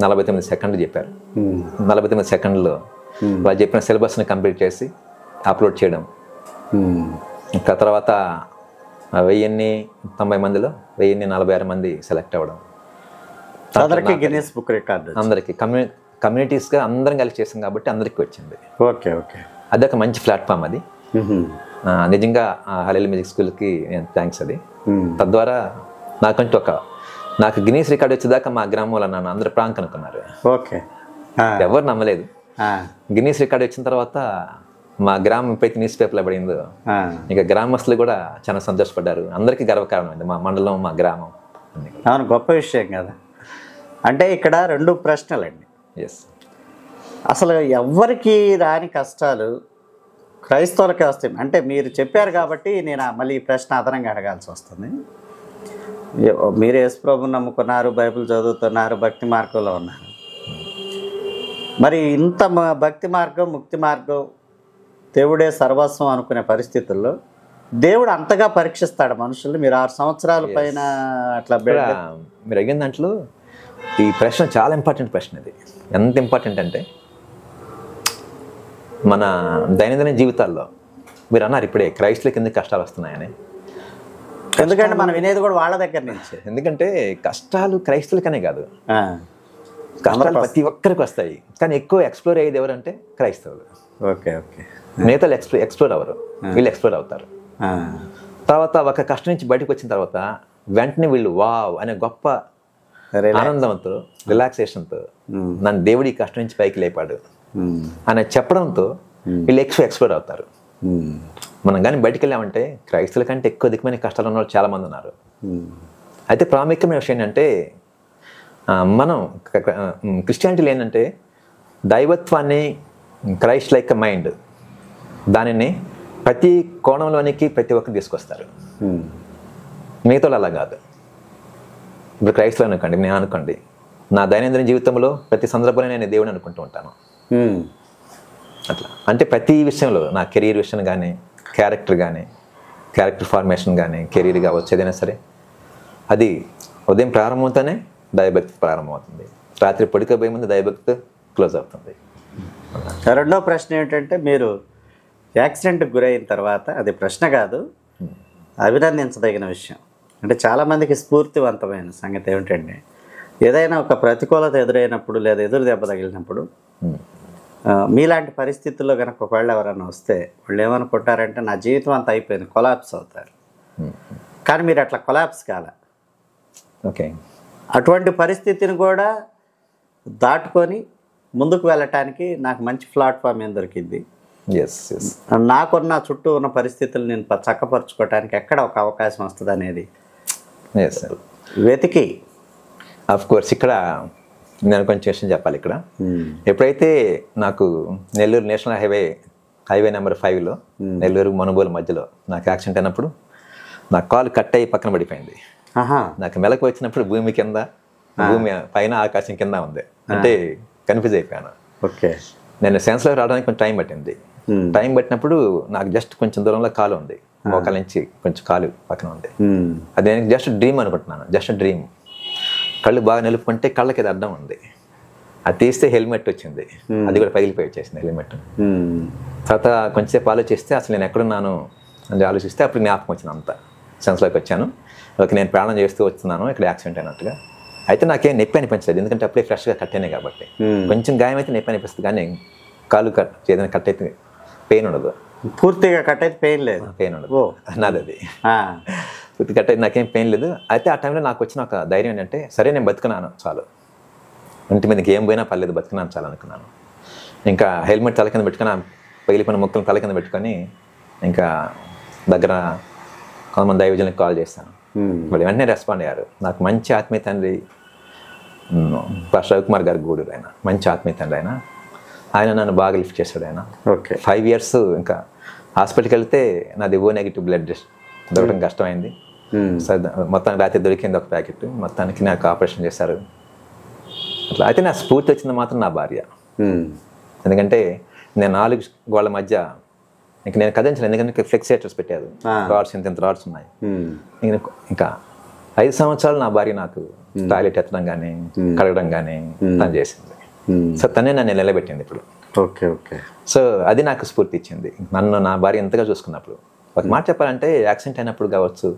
49 సెకండ్లు చెప్పారు. 49 సెకండ్లో వాళ్ళు చెప్పిన సిలబస్ని కంప్లీట్ చేసి అప్లోడ్ చేయడం. ఇంకా తర్వాత 1090 మందిలో 1046 మంది సెలెక్ట్ అవ్వడం. అందరికీ గిన్నెస్ బుక్ రికార్డు, అందరికీ కమ్యూనిటీస్గా అందరం కలిసి చేసాం కాబట్టి అందరికీ వచ్చింది. ఓకే ఓకే, అదొక మంచి ప్లాట్ఫామ్ అది. నిజంగా హల్లెలూయా మ్యూజిక్ స్కూల్కి నేను థ్యాంక్స్. అది తద్వారా నాకు గిన్నీస్ రికార్డు వచ్చేదాకా మా గ్రామంలో నన్ను అందరు ప్రాంక్ అనుకున్నారు. ఓకే, ఎవరు నమ్మలేదు. గిన్నీస్ రికార్డు వచ్చిన తర్వాత మా గ్రామం ప్రతి న్యూస్ పేపర్లో పడిందో ఇంకా గ్రామస్తులు కూడా చాలా సంతోషపడ్డారు. అందరికీ గర్వకారణమైంది మా మండలం, మా గ్రామం. అవును, గొప్ప విషయం కదా. అంటే ఇక్కడ 2 ప్రశ్నలండి. ఎస్, అసలు ఎవరికి రాని కష్టాలు క్రైస్తవులకే వస్తాయి. అంటే మీరు చెప్పారు కాబట్టి నేను మళ్ళీ ఈ ప్రశ్న అదనంగా అడగాల్సి వస్తుంది. మీరు యేసు ప్రభువుని నమ్ముకున్నారు, బైబిల్ చదువుతున్నారు, భక్తి మార్గంలో ఉన్నారు. మరి ఇంత భక్తి మార్గం, ముక్తి మార్గం, దేవుడే సర్వస్వం అనుకునే పరిస్థితుల్లో దేవుడు అంతగా పరీక్షిస్తాడు మనుషుల్ని. మీరు 6 సంవత్సరాల పైన అట్లా మీరు అడిగిన దాంట్లో ఈ ప్రశ్న చాలా ఇంపార్టెంట్ ప్రశ్న. ఇది ఎంత ఇంపార్టెంట్ అంటే మన దైనందిన జీవితాల్లో మీరు అన్నారు ఇప్పుడే క్రైస్తవులకి ఎందుకు కష్టాలు వస్తున్నాయని. ఎందుకంటే మనం వినేది కూడా వాళ్ళ దగ్గర నుంచి. ఎందుకంటే కష్టాలు క్రైస్తవులకనే కాదు, కష్టాలు ప్రతి ఒక్కరికి వస్తాయి. కానీ ఎక్కువ ఎక్స్ప్లోర్ అయ్యేది ఎవరంటే క్రైస్తవులు. ఓకే ఓకే, నేతలు ఎక్స్ప్లోర్ అవ్వరు, వీళ్ళు ఎక్స్ప్లోర్ అవుతారు. తర్వాత ఒక కష్టం నుంచి బయటకు వచ్చిన తర్వాత వెంటనే వీళ్ళు వావ్ అనే గొప్ప ఆనందంతో, రిలాక్సేషన్తో నన్ను దేవుడి కష్టం నుంచి పైకి లేపాడు అని చెప్పడంతో వీళ్ళు ఎక్కువ ఎక్స్ప్లోర్ అవుతారు. మనం కానీ బయటికి వెళ్ళామంటే క్రైస్తవుల కంటే ఎక్కువ దిక్కుమైన కష్టాలు ఉన్న వాళ్ళు చాలామంది ఉన్నారు. అయితే ప్రాముఖ్యమైన విషయం ఏంటంటే మనం క్రిస్టియానిటీలో ఏంటంటే దైవత్వాన్ని, క్రైస్ట్ లైక్ మైండ్, దానిని ప్రతి కోణంలోనికి ప్రతి ఒక్కరు తీసుకొస్తారు. మిగతా అలా కాదు. ఇప్పుడు క్రైస్తవులు అనుకోండి, నేను అనుకోండి, నా దైనందిన జీవితంలో ప్రతి సందర్భంలో నేను దేవుని అనుకుంటూ ఉంటాను. అట్లా అంటే ప్రతి విషయంలో నా కెరీర్ విషయం కానీ, క్యారెక్టర్ ఫార్మేషన్ కానీ, కెరీర్ కావచ్చు, ఏదైనా సరే అది ఉదయం ప్రారంభమవుతానే దైవభక్తి ప్రారంభమవుతుంది, రాత్రి పడుకోబోయే ముందు దైవభక్తి క్లోజ్ అవుతుంది. 2వ ప్రశ్న ఏంటంటే, మీరు యాక్సిడెంట్కి గురైన తర్వాత, అది ప్రశ్న కాదు, అభినందించదగిన విషయం. అంటే చాలామందికి స్ఫూర్తివంతమైన సంగతి ఏమిటంటే, ఏదైనా ఒక ప్రతికూలత ఎదురైనప్పుడు లేదా ఎదురు దెబ్బ తగిలినప్పుడు మీలాంటి పరిస్థితుల్లో కనుక ఒకవేళ ఎవరైనా వస్తే వాళ్ళు ఏమనుకుంటారంటే నా జీవితం అంతా అయిపోయింది, కొలాప్స్ అవుతారు. కానీ మీరు అట్లా కొలాప్స్ కాల. ఓకే, అటువంటి పరిస్థితిని కూడా దాటుకొని ముందుకు వెళ్ళటానికి నాకు మంచి ప్లాట్ఫామ్ ఏం దొరికింది. నాకున్న చుట్టూ ఉన్న పరిస్థితులు నేను చక్కపరుచుకోవటానికి ఎక్కడ ఒక అవకాశం వస్తుంది అనేది వెతికి. ఆఫ్ కోర్స్ ఇక్కడ నేను కొంచెం విషయం చెప్పాలి. ఇక్కడ ఎప్పుడైతే నాకు నెల్లూరు నేషనల్ హైవే నెంబర్ 5లో నెల్లూరు మనుబోలు మధ్యలో నాకు యాక్సిడెంట్ అయినప్పుడు నా కాలు కట్ అయ్యి పక్కన పడిపోయింది. నాకు మెలకు వచ్చినప్పుడు భూమి కింద, భూమి పైన, ఆకాశం కింద ఉంది. అంటే కన్ఫ్యూజ్ అయిపోయాను. ఓకే, నేను సెన్స్లోకి రావడానికి కొంచెం టైం పట్టింది. టైం పట్టినప్పుడు నాకు జస్ట్ కొంచెం దూరంలో కాలు ఉంది, మోకాల నుంచి కొంచెం కాలు పక్కన ఉంది. అది నేను జస్ట్ డ్రీమ్ అనుకుంటున్నాను, జస్ట్ డ్రీమ్. కళ్ళు బాగా నిలుపుకుంటే కళ్ళకి అది అడ్డం ఉంది. అది తీస్తే హెల్మెట్ వచ్చింది, అది కూడా పగిలిపోయి వచ్చేసింది హెల్మెట్. తర్వాత కొంచెంసేపు ఆలోచిస్తే అసలు నేను ఎక్కడున్నాను అని ఆలోచిస్తే అప్పుడు జ్ఞాపకం వచ్చింది. అంతా సెన్స్లోకి వచ్చాను. ఓకే, నేను ప్రయాణం చేస్తూ వస్తున్నాను, ఇక్కడ యాక్సిడెంట్ అయినట్టుగా. అయితే నాకేం నొప్పి అనిపించలేదు, ఎందుకంటే అప్పుడే ఫ్రెష్గా కట్ అయినాయి కాబట్టి. కొంచెం గాయం అయితే నొప్పి అనిపిస్తుంది, కానీ కాలు ఏదైనా కట్ అయితే పెయిన్ ఉండదు. పూర్తిగా కట్ అయితే పెయిన్ లేదు, పెయిన్ ఉండదు. నాది అది పూర్తి కట్ అయితే నాకేం పెయిన్ లేదు. అయితే ఆ టైంలో నాకు వచ్చిన ఒక ధైర్యం ఏంటంటే, సరే నేను బతుకున్నాను చాలు, ఒంటి మీదకి ఏం పోయినా పర్లేదు, బతుకున్నాను చాలు అనుకున్నాను. ఇంకా హెల్మెట్ తల కింద పెట్టుకుని, పగిలిపోయిన మొక్కలు తల కింద పెట్టుకొని ఇంకా దగ్గర కొంతమంది దైవజనులకు కాల్ చేస్తాను. వాళ్ళు వెంటనే రెస్పాండ్ అయ్యారు. నాకు మంచి ఆత్మీయ తండ్రి రవికుమార్ గారి గూడూరు, ఆయన మంచి ఆత్మీయ తండ్రి. ఆయన నన్ను బాగా లిఫ్ట్ చేశాడు. ఆయన ఓకే 5 years ఇంకా హాస్పిటల్కి వెళ్తే నాది ఓ నెగిటివ్ బ్లడ్ దొరకడం కష్టమైంది. మొత్తం రాత్రి దొరికింది ఒక ప్యాకెట్, మొత్తానికి నాకు ఆపరేషన్ చేశారు. అట్లా అయితే నా స్ఫూర్తి వచ్చింది మాత్రం నా భార్య. ఎందుకంటే నేను 4 గోళ్ళ మధ్య నేను కదించలేదు, ఎందుకంటే ఫ్లెక్సేటర్స్ పెట్టారు, రాడ్స్ ఇంత రాడ్స్ ఉన్నాయి. ఇంకా 5 సంవత్సరాలు నా భార్య నాకు టాయిలెట్ ఎత్తడం కానీ కడగడం కానీ తను చేసింది. సో తనే నన్ను నిలబెట్టింది ఇప్పుడు. Okay okay. సో అది నాకు స్ఫూర్తి ఇచ్చింది, నన్ను నా భార్య ఎంతగా చూసుకున్నప్పుడు. ఒక మాట చెప్పాలంటే యాక్సిడెంట్ అయినప్పుడు కావచ్చు,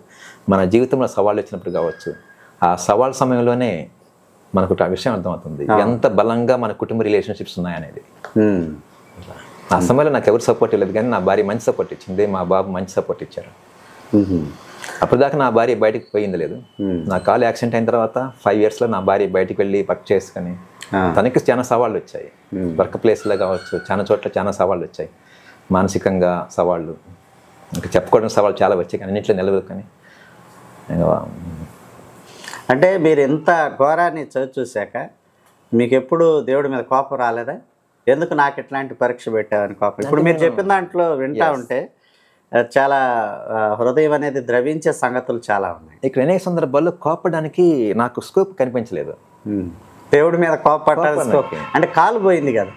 మన జీవితంలో సవాళ్ళు వచ్చినప్పుడు కావచ్చు, ఆ సవాల్ సమయంలోనే మనకు ఆ విషయం అర్థమవుతుంది ఎంత బలంగా మన కుటుంబ రిలేషన్షిప్స్ ఉన్నాయనేది. ఆ సమయంలో నాకు ఎవరు సపోర్ట్ ఇవ్వలేదు, కానీ నా భార్య మంచి సపోర్ట్ ఇచ్చింది, మా బాబు మంచి సపోర్ట్ ఇచ్చారు. అప్పటిదాకా నా భార్య బయటకు పోయింది లేదు. నా కాలు యాక్సిడెంట్ అయిన తర్వాత 5 yearsలో నా భార్య బయటికి వెళ్ళి వర్క్ చేసుకొని తనకి చాలా సవాళ్ళు వచ్చాయి. వర్క్ ప్లేస్లో కావచ్చు, చాలా చోట్ల చాలా సవాళ్ళు వచ్చాయి, మానసికంగా సవాళ్ళు, ఇంకా చెప్పుకోవడం సవాళ్ళు చాలా వచ్చాయి, కానీ అన్నింటిలో నిలబడుకొని. అంటే మీరు ఎంత ఘోరాన్ని చూశాక మీకు ఎప్పుడు దేవుడి మీద కోపం రాలేదా? ఎందుకు నాకు ఇట్లాంటి పరీక్ష పెట్టావని కోపం? ఇప్పుడు మీరు చెప్పిన దాంట్లో వింటా ఉంటే చాలా హృదయం అనేది ద్రవించే సంగతులు చాలా ఉన్నాయి. ఇక్కడ అనేక సందర్భాల్లో కోపడానికి నాకు స్కోప్ కనిపించలేదు. దేవుడి మీద కోపపట్టాలి స్కోప్ అంటే కాలు పోయింది కదా,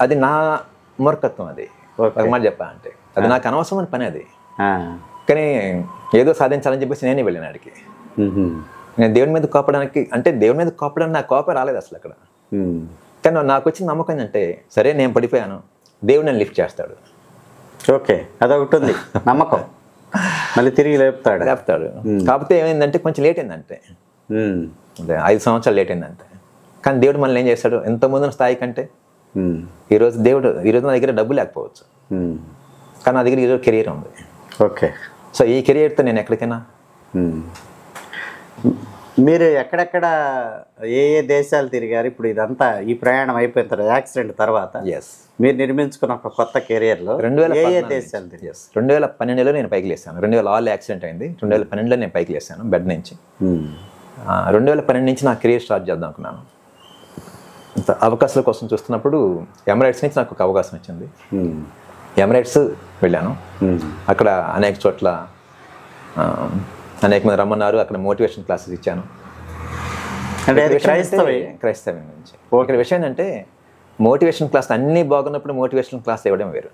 అది నా మూర్ఖత్వం. అది ఒక మాట చెప్పాలంటే అది నాకు అనవసరమైన పని అది. కానీ ఏదో సాధించాలని చెప్పేసి నేనే వెళ్ళిన ఆడికి. నేను దేవుడి మీద కోపడానికి అంటే దేవుడి మీద కోపడానికి నాకు కోపం రాలేదు అసలు అక్కడ. కానీ నాకు వచ్చిన నమ్మకం ఏంటంటే సరే నేను పడిపోయాను, దేవుడు నన్ను లిఫ్ట్ చేస్తాడు. ఓకే, అదొకటి ఉంది నమ్మకం, మళ్ళీ తిరిగి లేపుతాడు. కాకపోతే ఏమైందంటే కొంచెం లేట్ అయిందంటే, 5 సంవత్సరాలు లేట్ అయిందంటే. కానీ దేవుడు మనల్ని ఏం చేస్తాడు, ఎంతో ముందు స్థాయి కంటే ఈరోజు నా దగ్గర డబ్బు లేకపోవచ్చు, కానీ నా దగ్గర ఈరోజు కెరీర్ ఉంది. ఓకే, సో ఈ కెరీర్తో నేను ఎక్కడికైనా. మీరు ఎక్కడెక్కడ ఏ దేశాలు తిరిగారు? ఇప్పుడు ఇదంతా ఈ ప్రయాణం అయిపోయిన తర్వాత, యాక్సిడెంట్ తర్వాత మీరు నిర్మించుకున్న ఒక కొత్త కెరియర్లో 2012 దేశాలు తిరిగారు? 2012లో నేను పైకి లేసాను. 2006 యాక్సిడెంట్ అయింది, 2012లో నేను పైకి లేసాను బెడ్ నుంచి. 2012 నుంచి నా కెరీర్ స్టార్ట్ చేద్దాం అనుకున్నాను. అవకాశాల కోసం చూస్తున్నప్పుడు ఎమిరేట్స్ నుంచి నాకు ఒక అవకాశం వచ్చింది. ఎమిరేట్స్ వెళ్ళాను. అక్కడ అనేక చోట్ల అనేక మంది రమ్మన్నారు, అక్కడ మోటివేషన్ క్లాసెస్ ఇచ్చాను. క్రైస్తవం నుంచి. ఇక్కడ విషయం ఏంటంటే మోటివేషన్ క్లాస్ అన్నీ బాగున్నప్పుడు మోటివేషన్ క్లాస్ ఇవ్వడం వేరు.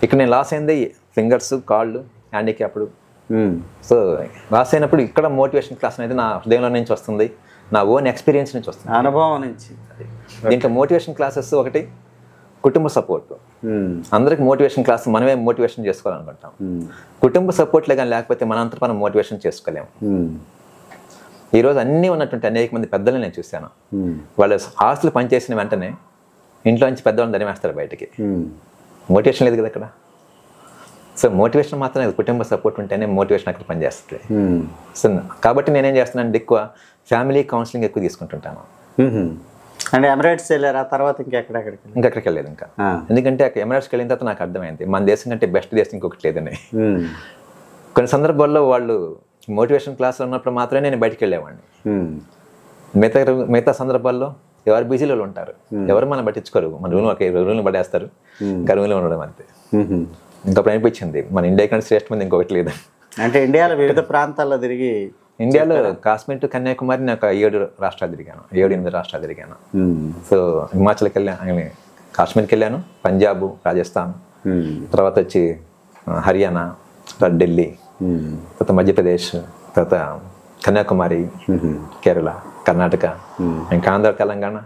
ఇక్కడ నేను లాస్ అయింది ఫింగర్స్, కాళ్ళు, హ్యాండిక్యాప్డ్. సో లాస్ అయినప్పుడు ఇక్కడ మోటివేషన్ క్లాస్ అనేది నా హృదయంలో నుంచి వస్తుంది, నా ఓన్ ఎక్స్పీరియన్స్ నుంచి వస్తుంది, అనుభవం నుంచి. దీంట్లో మోటివేషన్ క్లాసెస్ ఒకటి, కుటుంబ సపోర్ట్. అందరికి మోటివేషన్ క్లాస్ మనమే మోటివేషన్ చేసుకోవాలనుకుంటాం. కుటుంబ సపోర్ట్లే కానీ లేకపోతే మనంతా మనం మోటివేషన్ చేసుకోలేము. ఈరోజు అన్నీ ఉన్నటువంటి అనేక మంది పెద్దలు నేను చూశాను, వాళ్ళ ఆస్తులు పనిచేసిన వెంటనే ఇంట్లో నుంచి పెద్దవాళ్ళని ధనివేస్తారు బయటికి. మోటివేషన్ లేదు కదా అక్కడ. సో మోటివేషన్ మాత్రమే, కుటుంబ సపోర్ట్ ఉంటేనే మోటివేషన్ అక్కడ పనిచేస్తుంది. సో కాబట్టి నేనేం చేస్తున్నాను, ఎక్కువ ఫ్యామిలీ కౌన్సిలింగ్ ఎక్కువ తీసుకుంటుంటాను. అంటే ఎమిరేట్స్ వెళ్ళారు, ఆ తర్వాత ఇంకెక్కడికి వెళ్ళలేదు ఇంకా. ఎందుకంటే అక్కడ ఎమిరేట్స్కి వెళ్ళిన తర్వాత నాకు అర్థమైంది మన దేశం కంటే బెస్ట్ దేశం ఇంకొకటి లేదని. కొన్ని సందర్భాల్లో వాళ్ళు మోటివేషన్ క్లాస్లో ఉన్నప్పుడు మాత్రమే నేను బయటికి వెళ్ళేవాడిని. మిగతా సందర్భాల్లో ఎవరు బిజీలో ఉంటారు, ఎవరు మనం పట్టించుకోరు, మన రూల్ని పడేస్తారు, ఇంకా రూమ్లో ఉండడం అంతే. ఇంకప్పుడు అనిపించింది మన ఇండియా కంటే శ్రేష్టమైంది ఇంకొకటి లేదు. అంటే ఇండియాలో వివిధ ప్రాంతాల్లో తిరిగి, ఇండియాలో కాశ్మీర్ టు కన్యాకుమారి నేను ఒక 7 రాష్ట్రాలు తిరిగాను, 7-8 రాష్ట్రాలు తిరిగాను. సో హిమాచల్కి వెళ్ళాను, కాశ్మీర్కి వెళ్ళాను, పంజాబ్, రాజస్థాన్, తర్వాత వచ్చి హర్యానా, తర్వాత ఢిల్లీ, తర్వాత మధ్యప్రదేశ్, తర్వాత కన్యాకుమారి, కేరళ, కర్ణాటక, ఇంకా ఆంధ్ర, తెలంగాణ.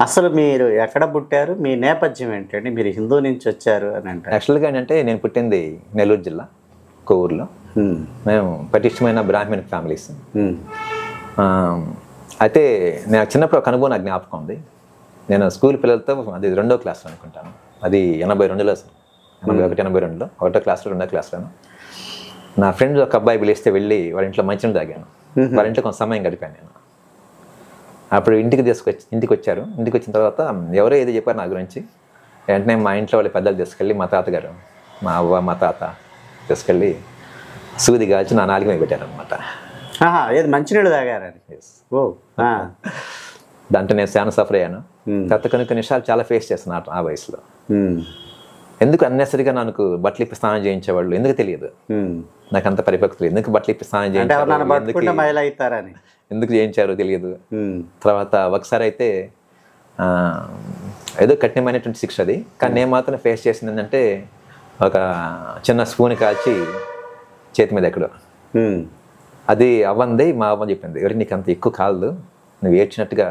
అసలు మీరు ఎక్కడ పుట్టారు, మీ నేపథ్యం ఏంటంటే? మీరు హిందూ నుంచి వచ్చారు అని అంటే? యాక్చువల్గా ఏంటంటే నేను పుట్టింది నెల్లూరు జిల్లా కొవ్వూరులో. మేము పటిష్టమైన బ్రాహ్మణ ఫ్యామిలీస్. అయితే నేను చిన్నప్పుడు ఒక అనుభవం నాకు జ్ఞాపకం ఉంది. నేను స్కూల్ పిల్లలతో, అది 2వ క్లాస్లో అనుకుంటాను, అది 82లో, 81-82లో, 1వ క్లాస్లో 2వ క్లాస్లోను. నా ఫ్రెండ్ ఒక అబ్బాయి పిలిస్తే వెళ్ళి వాళ్ళ ఇంట్లో మంచినీళ్ళు తాగాను. వాళ్ళ ఇంట్లో కొంత సమయం గడిపాను నేను. అప్పుడు ఇంటికి వచ్చారు. ఇంటికి వచ్చిన తర్వాత ఎవరో ఏదో చెప్పారు నా గురించి. వెంటనే మా ఇంట్లో వాళ్ళ పెద్దలు తీసుకెళ్ళి, మా తాతగారు, మా అవ్వ, మా తాత తీసుకెళ్ళి సూది కాల్చి నా నాలుగు మీద పెట్టారనమాట. ఏది మంచినీళ్ళు తాగారని? దాంట్లో నేను చాలా సఫర్ అయ్యాను. తర్వాత కొన్ని విషయాలు చాలా ఫేస్ చేస్తున్నాను ఆ వయసులో. ఎందుకు అన్నెసరిగా నాకు బట్టలు ఇప్పి స్నానం చేయించేవాళ్ళు ఎందుకు తెలియదు, నాకు అంత పరిపక్తులు. ఎందుకు బట్టలు ఇప్పి స్నానం చేయించారు, ఎందుకు చేయించారో తెలియదు. తర్వాత ఒకసారి అయితే ఏదో కఠినమైనటువంటి శిక్ష అది, కానీ నేను మాత్రం ఫేస్ చేసింది ఏంటంటే ఒక చిన్న స్పూన్ కాల్చి చేతి మీద ఎక్కడో. అది అవ్వంది మా అవ్వ చెప్పింది, ఎవరికి నీకు అంత ఎక్కువ కాదు, నువ్వు ఏడ్చినట్టుగా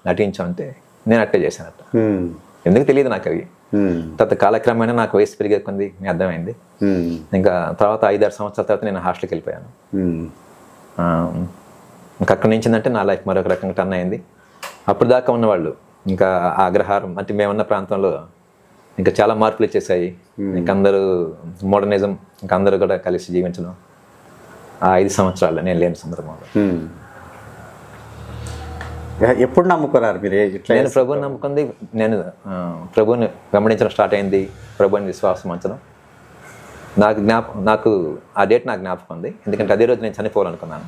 నటించావు అంటే నేను అట్టే చేశానట. ఎందుకు తెలియదు నాకు అవి. తర్వాత కాలక్రమేణా నాకు వయసు పెరిగే కొంది అర్థమైంది. ఇంకా తర్వాత 5-6 సంవత్సరాల తర్వాత నేను హాస్టల్కి వెళ్ళిపోయాను. ఇంకా అక్కడి నుంచి అంటే నా లైఫ్ మరొక రకంగా టర్న్ అయింది. అప్పుడు దాకా ఉన్నవాళ్ళు ఇంకా అగ్రహారం అంటే మేమున్న ప్రాంతంలో ఇంకా చాలా మార్పులు వచ్చేసాయి. ఇంకా అందరూ మోడర్నిజం, ఇంకా అందరూ కూడా కలిసి జీవించడం. ఆ 5 సంవత్సరాలు నేను లేని సందర్భంలో. ఎప్పుడు నమ్ముకున్నారు మీరు? నేను ప్రభుని నమ్ముకుంది, నేను ప్రభుని వెంబడించడం స్టార్ట్ అయింది, ప్రభుని విశ్వాసం ఉంచడం. నాకు ఆ డేట్ నాకు జ్ఞాపకం ఉంది, ఎందుకంటే అదే రోజు నేను చనిపోవాలనుకున్నాను.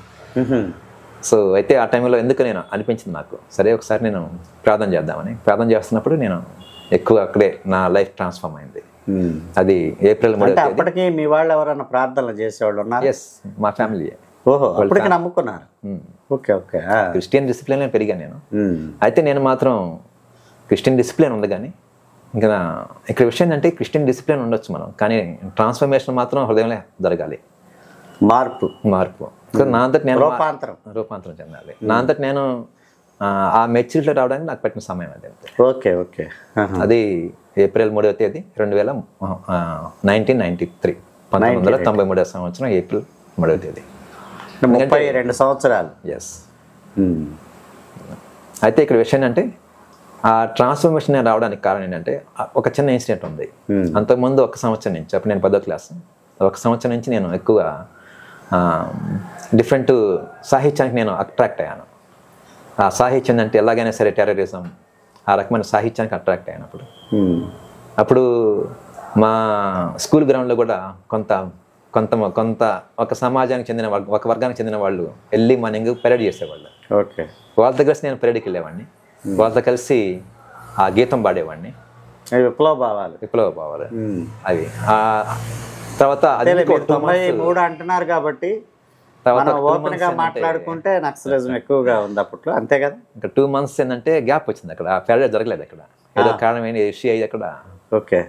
సో అయితే ఆ టైంలో ఎందుకు నేను అనిపించింది నాకు, సరే ఒకసారి నేను ప్రార్థన చేద్దామని. ప్రార్థన చేస్తున్నప్పుడు నేను ఎక్కువ అక్కడే నా లైఫ్ ట్రాన్స్ఫార్మ్ అయింది. అది ఏప్రిల్ 3. అప్పటికి మీ వాళ్ళు ఎవరైనా ప్రార్థనలు చేసేవాళ్ళు ఉన్నారు? ఎస్, మా ఫ్యామిలీ. ఓహో, అప్పటికి నమ్ముకున్నారు. Okay okay. క్రిస్టియన్ డిసిప్లిన్ పెరిగాను నేను. అయితే నేను మాత్రం క్రిస్టియన్ డిసిప్లిన్ ఉంది, కానీ ఇంకా ఇక్కడ విషయం ఏంటంటే క్రిస్టియన్ డిసిప్లిన్ ఉండొచ్చు మనం, కానీ ట్రాన్స్ఫర్మేషన్ మాత్రం హృదయంలో జరగాలి. మార్పు. నా అంతటి నేను రూపాంతరం చెందాలి. నా అంతటి నేను ఆ మెచ్యూరిటీలో రావడానికి నాకు పెట్టిన సమయం అది. Okay okay. అది ఏప్రిల్ 3వ తేదీ 1993, 1993వ సంవత్సరం ఏప్రిల్ 3వ తేదీ. 32 సంవత్సరాలు. ఎస్. అయితే ఇక్కడ విషయం అంటే ఆ ట్రాన్స్ఫర్మేషన్ రావడానికి కారణం ఏంటంటే ఒక చిన్న ఇన్సిడెంట్ ఉంది. అంతకుముందు 1 సంవత్సరం నుంచి, అప్పుడు నేను 10వ క్లాస్, 1 సంవత్సరం నుంచి నేను ఎక్కువ డిఫరెంట్ సాహిత్యానికి నేను అట్రాక్ట్ అయ్యాను. ఆ సాహిత్యం అంటే ఎలాగైనా సరే టెర్రరిజం, ఆ రకమైన సాహిత్యానికి అట్రాక్ట్ అయ్యాను. అప్పుడు మా స్కూల్ గ్రౌండ్లో కూడా కొంత ఒక సమాజానికి చెందిన ఒక వర్గానికి చెందిన వాళ్ళు ఎర్లీ మార్నింగ్ పెరేడ్ చేసేవాళ్ళు. ఓకే. వాళ్ళతో కలిసి నేను పెరేడ్కి వెళ్ళేవాడిని, వాళ్ళతో కలిసి ఆ గీతం పాడేవాడిని. విప్లవ భావాలు అవి. తర్వాత 93 అంటున్నారు కాబట్టి ఓపెన్ గా మాట్లాడుకుంటే నక్సలిజం ఎక్కువగా ఉంది అప్పట్లో, అంతే కదా. ఇంకా 2 months ఏంటంటే గ్యాప్ వచ్చింది, అక్కడ పెరేడ్ జరగలేదు. అక్కడ ఏదో కారణం ఏంటి ఇష్యూ అయ్యి అక్కడ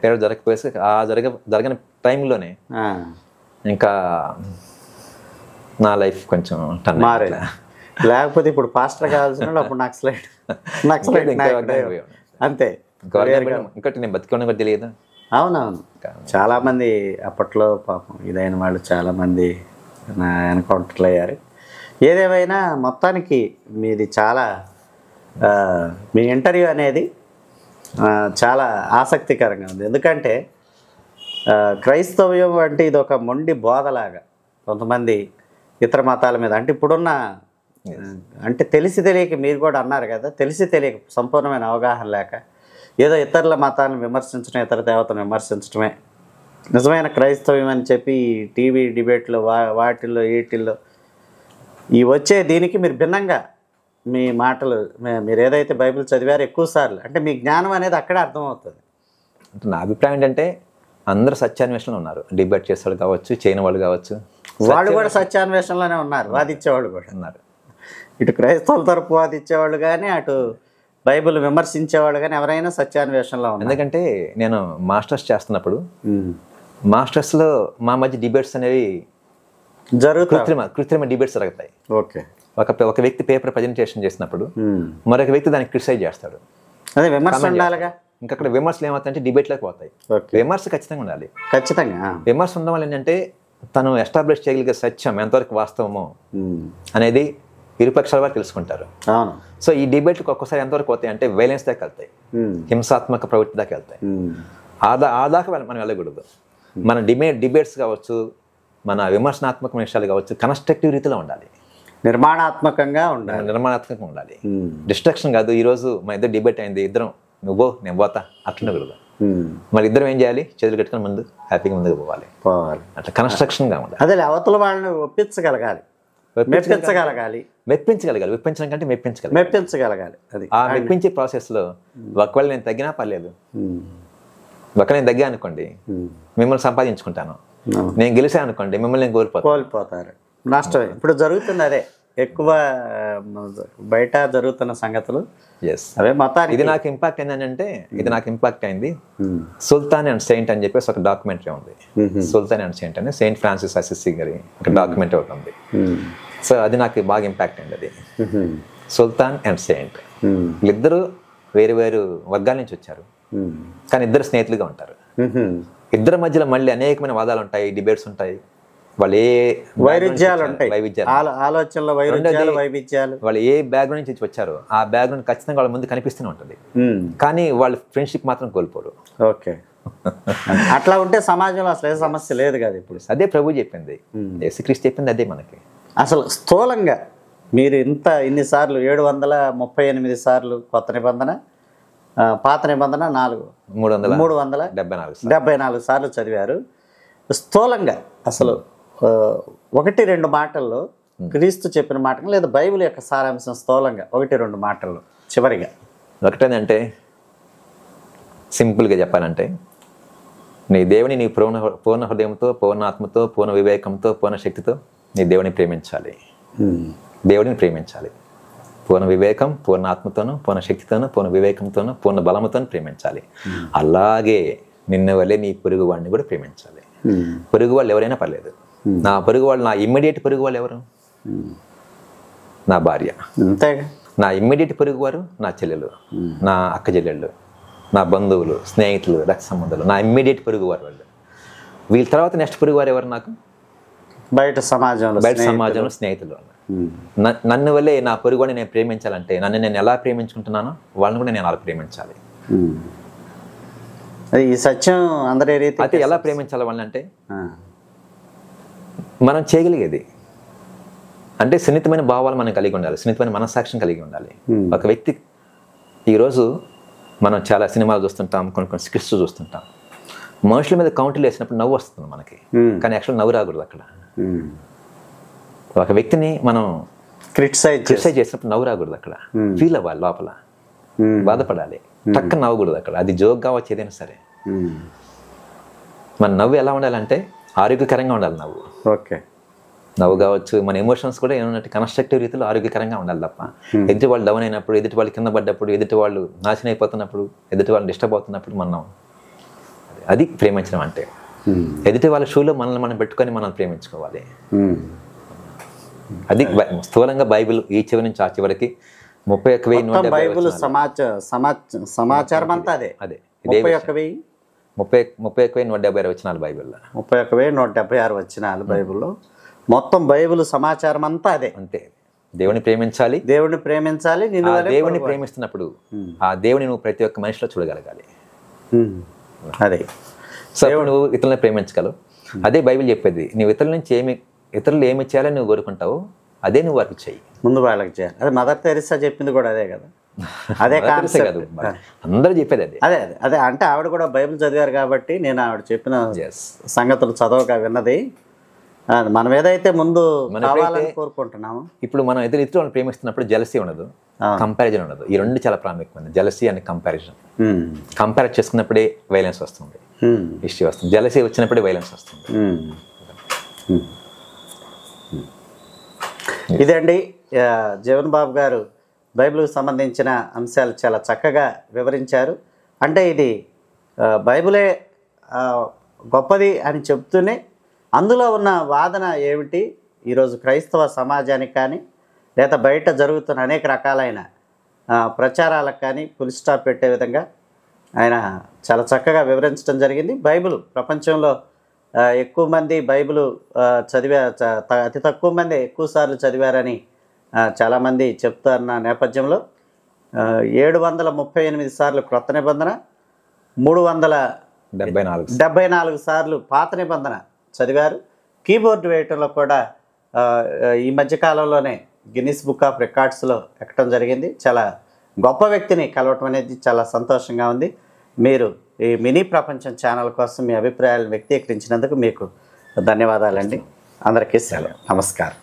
పెరేడ్ జరగకపోయేసి ఆ జరగని టైంలోనే ఇంకా నా లైఫ్ కొంచెం మారేది. లేకపోతే ఇప్పుడు పాస్టర్ కావాల్సిన అప్పుడు నక్సలైట్ అంతే. ఇంకోటి నేను బతికోవడం కూడా తెలియదు. అవునవును, చాలా మంది అప్పట్లో పాపం ఇదైన వాళ్ళు చాలా మంది ఎన్కౌంటర్లు అయ్యారు. ఏదేమైనా మొత్తానికి మీది చాలా మీ ఇంటర్వ్యూ అనేది చాలా ఆసక్తికరంగా ఉంది. ఎందుకంటే క్రైస్తవ్యం అంటే ఇది ఒక మొండి బోధలాగా కొంతమంది ఇతర మతాల మీద, అంటే ఇప్పుడున్న అంటే తెలిసి తెలియక, మీరు కూడా అన్నారు కదా, తెలిసి తెలియక సంపూర్ణమైన అవగాహన లేక ఏదో ఇతరుల మతాలను విమర్శించడం, ఇతర దేవతను విమర్శించడమే నిజమైన క్రైస్తవ్యం అని చెప్పి టీవీ డిబేట్లో వాటిల్లో వీటిల్లో ఈ వచ్చే దీనికి మీరు భిన్నంగా మీ మాటలు, మీరు ఏదైతే బైబిల్ చదివారో ఎక్కువ సార్లు, అంటే మీ జ్ఞానం అనేది అక్కడే అర్థమవుతుంది. అంటే నా అభిప్రాయం ఏంటంటే అందరూ సత్యాన్వేషణలో ఉన్నారు. డిబేట్ చేసేవాళ్ళు కావచ్చు, చేయని వాళ్ళు కావచ్చు, వాళ్ళు కూడా సత్యాన్వేషణలోనే ఉన్నారు. వాదిచ్చేవాళ్ళు కూడా ఉన్నారు. ఇటు క్రైస్తవుల తరపు వాదిచ్చేవాళ్ళు కానీ, అటు బైబిల్ విమర్శించేవాళ్ళు కానీ ఎవరైనా సత్యాన్వేషణలో ఉన్నారు. ఎందుకంటే నేను మాస్టర్స్ చేస్తున్నప్పుడు మాస్టర్స్లో మా మధ్య డిబేట్స్ అనేవి కృత్రిమ డిబేట్స్ జరుగుతాయి. ఓకే. ఒక వ్యక్తి పేపర్ ప్రజెంటేషన్ చేసినప్పుడు మరొక వ్యక్తి దాన్ని క్రిటిసైజ్ చేస్తాడు. అదే విమర్శ ఉండాలిగా. ఇంకా అక్కడ విమర్శలు ఏమవుతాయంటే డిబేట్లోకి పోతాయి. విమర్శ ఖచ్చితంగా ఉండాలి. ఖచ్చితంగా విమర్శ ఉండడం వల్ల ఏంటంటే తను ఎస్టాబ్లిష్ చేయగలిగే సత్యం ఎంతవరకు వాస్తవమో అనేది ఇరుపక్షాల వారు తెలుసుకుంటారు. సో ఈ డిబేట్లకు ఒక్కోసారి ఎంతవరకు పోతాయి అంటే వైలెన్స్ దాకా వెళ్తాయి, హింసాత్మక ప్రవృత్తి దాకా వెళ్తాయి. ఆ దాకా మనం వెళ్ళకూడదు. మన డిబేట్స్ కావచ్చు, మన విమర్శనాత్మక విషయాలు కావచ్చు, కన్స్ట్రక్టివ్ రీతిలో ఉండాలి, నిర్మాణాత్మకంగా ఉండాలి. డిస్ట్రక్షన్ కాదు. ఈరోజు మన ఇద్దరు డిబేట్ అయింది, ఇద్దరం నువ్వు నేను పోతా అట్లుండకూడదు. మరి ఇద్దరం ఏం చేయాలి, చేతులు కట్టుకుని ముందు హ్యాపీగా ముందుకు పోవాలి. అట్లా కన్స్ట్రక్షన్గా ఉండాలి. అదే అవతల వాళ్ళని ఒప్పించగలగాలి, మెప్పించగలగాలి. ఒప్పించడం కంటే మెప్పించగలగాలి. అది ఆ మెప్పించే ప్రాసెస్లో ఒకవేళ నేను తగ్గినా పర్లేదు, ఒకవేళ నేను తగ్గా అనుకోండి మిమ్మల్ని సంపాదించుకుంటాను, నేను గెలిచాను అనుకోండి మిమ్మల్ని నేను కోల్పోతారు, నష్టమే. ఇప్పుడు జరుగుతుంది అదే. ఎక్కువ బయట జరుగుతున్న సంగతులు ఎస్ అవే మొత్తానికి. ఇది నాకు ఇంపాక్ట్ ఏంటంటే ఇది నాకు ఇంపాక్ట్ అయింది. సుల్తాన్ అండ్ సెయింట్ అని చెప్పేసి ఒక డాక్యుమెంటరీ ఉంది. సుల్తాన్ అండ్ సెయింట్ అని సెయింట్ ఫ్రాన్సిస్ అసిసి గారి ఒక డాక్యుమెంటరీ ఒకటి ఉంది. సో అది నాకు బాగా ఇంపాక్ట్ అయింది. అది సుల్తాన్ అండ్ సెయింట్ వీళ్ళిద్దరూ వేరు వేరు వర్గాల నుంచి వచ్చారు, కానీ ఇద్దరు స్నేహితులుగా ఉంటారు. ఇద్దరి మధ్యలో మళ్ళీ అనేకమైన వాదాలు ఉంటాయి, డిబేట్స్ ఉంటాయి, వాళ్ళు ఏ వైవిధ్యాలు ఉంటాయి, ఆలోచనల వైవిధ్యాలు, వాళ్ళు ఏ బ్యాక్గ్రౌండ్ నుంచి వచ్చారో ఆ బ్యాక్గ్రౌండ్ ఖచ్చితంగా వాళ్ళ ముందు కనిపిస్తూనే ఉంటుంది, కానీ వాళ్ళ ఫ్రెండ్షిప్ మాత్రం కోల్పోరు. ఓకే, అట్లా ఉంటే సమాజంలో అసలు ఏ సమస్య లేదు కదా. ఇప్పుడు అదే ప్రభు చెప్పింది, యేసుక్రీస్తు చెప్పింది అదే మనకి. అసలు స్థూలంగా మీరు ఇన్నిసార్లు 738 సార్లు కొత్త నిబంధన, పాత నిబంధన 374 సార్లు చదివారు. స్థూలంగా అసలు 1-2 మాటల్లో క్రీస్తు చెప్పిన మాటలు లేదా బైబిల్ యొక్క సారాంశం స్థూలంగా 1-2 మాటల్లో చివరిగా. ఒకటేంటంటే సింపుల్గా చెప్పాలంటే, నీ దేవుని నీ పూర్ణ హృదయంతో, పూర్ణ ఆత్మతో, పూర్ణ వివేకంతో, పూర్ణ శక్తితో నీ దేవుని ప్రేమించాలి. దేవుడిని ప్రేమించాలి. పూర్ణ వివేకం, పూర్ణ ఆత్మతోనూ, పూర్ణ శక్తితోనూ, పూర్ణ వివేకంతోనూ, పూర్ణ బలముతోనూ ప్రేమించాలి. అలాగే నిన్న వల్లే నీ పొరుగు వాడిని కూడా ప్రేమించాలి. పొరుగు వాళ్ళు ఎవరైనా పర్లేదు. నా పొరుగు వాళ్ళు, నా ఇమ్మీడియట్ పొరుగు వాళ్ళు ఎవరు? నా భార్య. నా ఇమ్మీడియట్ పొరుగు వారు నా చెల్లెలు, నా అక్క చెల్లెళ్ళు, నా బంధువులు, స్నేహితులు, రక్త సంబంధాలు, నా ఇమ్మీడియట్ పొరుగు వారు వాళ్ళు. వీళ్ళ తర్వాత నెక్స్ట్ పొరుగు వారు ఎవరు? నాకు బయట సమాజంలో స్నేహితులు. నన్ను వల్లే నా పొరుగుని నేను ప్రేమించాలంటే నన్ను నేను ఎలా ప్రేమించుకుంటున్నానో వాళ్ళని కూడా నేను అలా ప్రేమించాలి. ఈ సత్యం అందరి రీతి అయితే ఎలా ప్రేమించాలి వాళ్ళని అంటే మనం చేయగలిగేది అంటే సున్నితమైన భావాలు మనం కలిగి ఉండాలి, సున్నితమైన మనస్సాక్ష్యం కలిగి ఉండాలి. ఒక వ్యక్తి ఈరోజు మనం చాలా సినిమాలు చూస్తుంటాం, కొన్ని స్క్రిప్ట్స్ చూస్తుంటాం, మనుషుల మీద కౌంటర్లు వేసినప్పుడు నవ్వు వస్తుంది మనకి, కానీ యాక్చువల్ నవ్వు రాకూడదు అక్కడ. ఒక వ్యక్తిని మనం క్రిటిసైజ్ చేసినప్పుడు నవ్వు రాకూడదు అక్కడ, ఫీల్ అవ్వాలి, లోపల బాధపడాలి, టక్కన నవ్వకూడదు అక్కడ. అది జోక్ కావచ్చు, ఏదైనా సరే. మన నవ్వు ఎలా ఉండాలంటే ఆరోగ్యకరంగా ఉండాలి నవ్వు. ఓకే, నవ్వు కావచ్చు, మన ఎమోషన్స్ కూడా ఏమన్నట్టు కన్స్ట్రక్టివ్ రీతిలో ఆరోగ్యకరంగా ఉండాలి తప్ప ఎదుటి వాళ్ళు డౌన్ అయినప్పుడు, ఎదుటి వాళ్ళు కింద పడ్డప్పుడు, ఎదుటి వాళ్ళు నాశనం అయిపోతున్నప్పుడు, ఎదుటి వాళ్ళు డిస్టర్బ్ అవుతున్నప్పుడు మనం అది ప్రేమించడం అంటే. ఎదుటి వాళ్ళ షూలో మనల్ని మనం పెట్టుకొని మనం ప్రేమించుకోవాలి. అది స్థూలంగా బైబిల్ ఈ చివరి నుంచి ఆ చివరికి 31,176 సమాచారం అంతా అదే. 31,176 వచనాలు బైబిల్లో, 31,176 వచనాలు బైబిల్లో. మొత్తం బైబిల్ సమాచారం అంతా అదే. అంతే. దేవుని ప్రేమించాలి, దేవుడిని ప్రేమించాలి. దేవుడిని ప్రేమిస్తున్నప్పుడు ఆ దేవుని నువ్వు ప్రతి ఒక్క మనిషిలో చూడగలగాలి. అదే. సో నువ్వు ఇతరులను ప్రేమించగలవు. అదే బైబిల్ చెప్పేది. నువ్వు ఇతరులు ఏమి చేయాలని నువ్వు కోరుకుంటావు అదే నువ్వు వారికి చెయ్యి, ముందు వాళ్ళకి చేయాలి. అదే మదర్ తెరిసా చెప్పింది కూడా అదే కదా. అదే కాదు, అందరూ చెప్పేది అదే. అదే అదే అదే అంటే ఆవిడ కూడా బైబిల్ చదివారు కాబట్టి నేను ఆవిడ చెప్పిన సంగతులు చదవక విన్నది. మనం ఏదైతే ముందు కావాలని కోరుకుంటున్నాము, ఇప్పుడు మనం ఇతరులను ప్రేమిస్తున్నప్పుడు జలసీ ఉండదు, కంపారిజన్ ఉండదు. ఈ రెండు చాలా ప్రాముఖ్యమైనది, జలసీ అండ్ కంపారిజన్. కంపేర్ చేసుకున్నప్పుడే వైలెన్స్ వస్తుంది, ఇష్యూ వస్తుంది. జలసీ వచ్చినప్పుడే వైలెన్స్ వస్తుంది. ఇదండి జీవన్ బాబు గారు బైబిల్కి సంబంధించిన అంశాలు చాలా చక్కగా వివరించారు. అంటే ఇది బైబిలే గొప్పది అని చెప్తూనే అందులో ఉన్న వాదన ఏమిటి, ఈరోజు క్రైస్తవ సమాజానికి కానీ లేదా బయట జరుగుతున్న అనేక రకాలైన ప్రచారాలకు కానీ ఫుల్ స్టాప్ పెట్టే విధంగా ఆయన చాలా చక్కగా వివరించడం జరిగింది. బైబిల్ ప్రపంచంలో ఎక్కువ మంది బైబిల్ అతి తక్కువ మంది ఎక్కువ సార్లు చదివారని చాలామంది చెప్తున్న నేపథ్యంలో 738 సార్లు క్రొత్త నిబంధన, 374 సార్లు పాత నిబంధన చదివారు. కీబోర్డ్ వేయటంలో కూడా ఈ మధ్యకాలంలోనే గిన్నిస్ బుక్ ఆఫ్ రికార్డ్స్లో ఎక్కడం జరిగింది. చాలా గొప్ప వ్యక్తిని కలవటం అనేది చాలా సంతోషంగా ఉంది. మీరు ఈ మినీ ప్రపంచం ఛానల్ కోసం మీ అభిప్రాయాలను వ్యక్తీకరించినందుకు మీకు ధన్యవాదాలండి. అందరికీ సెలవు, నమస్కారం.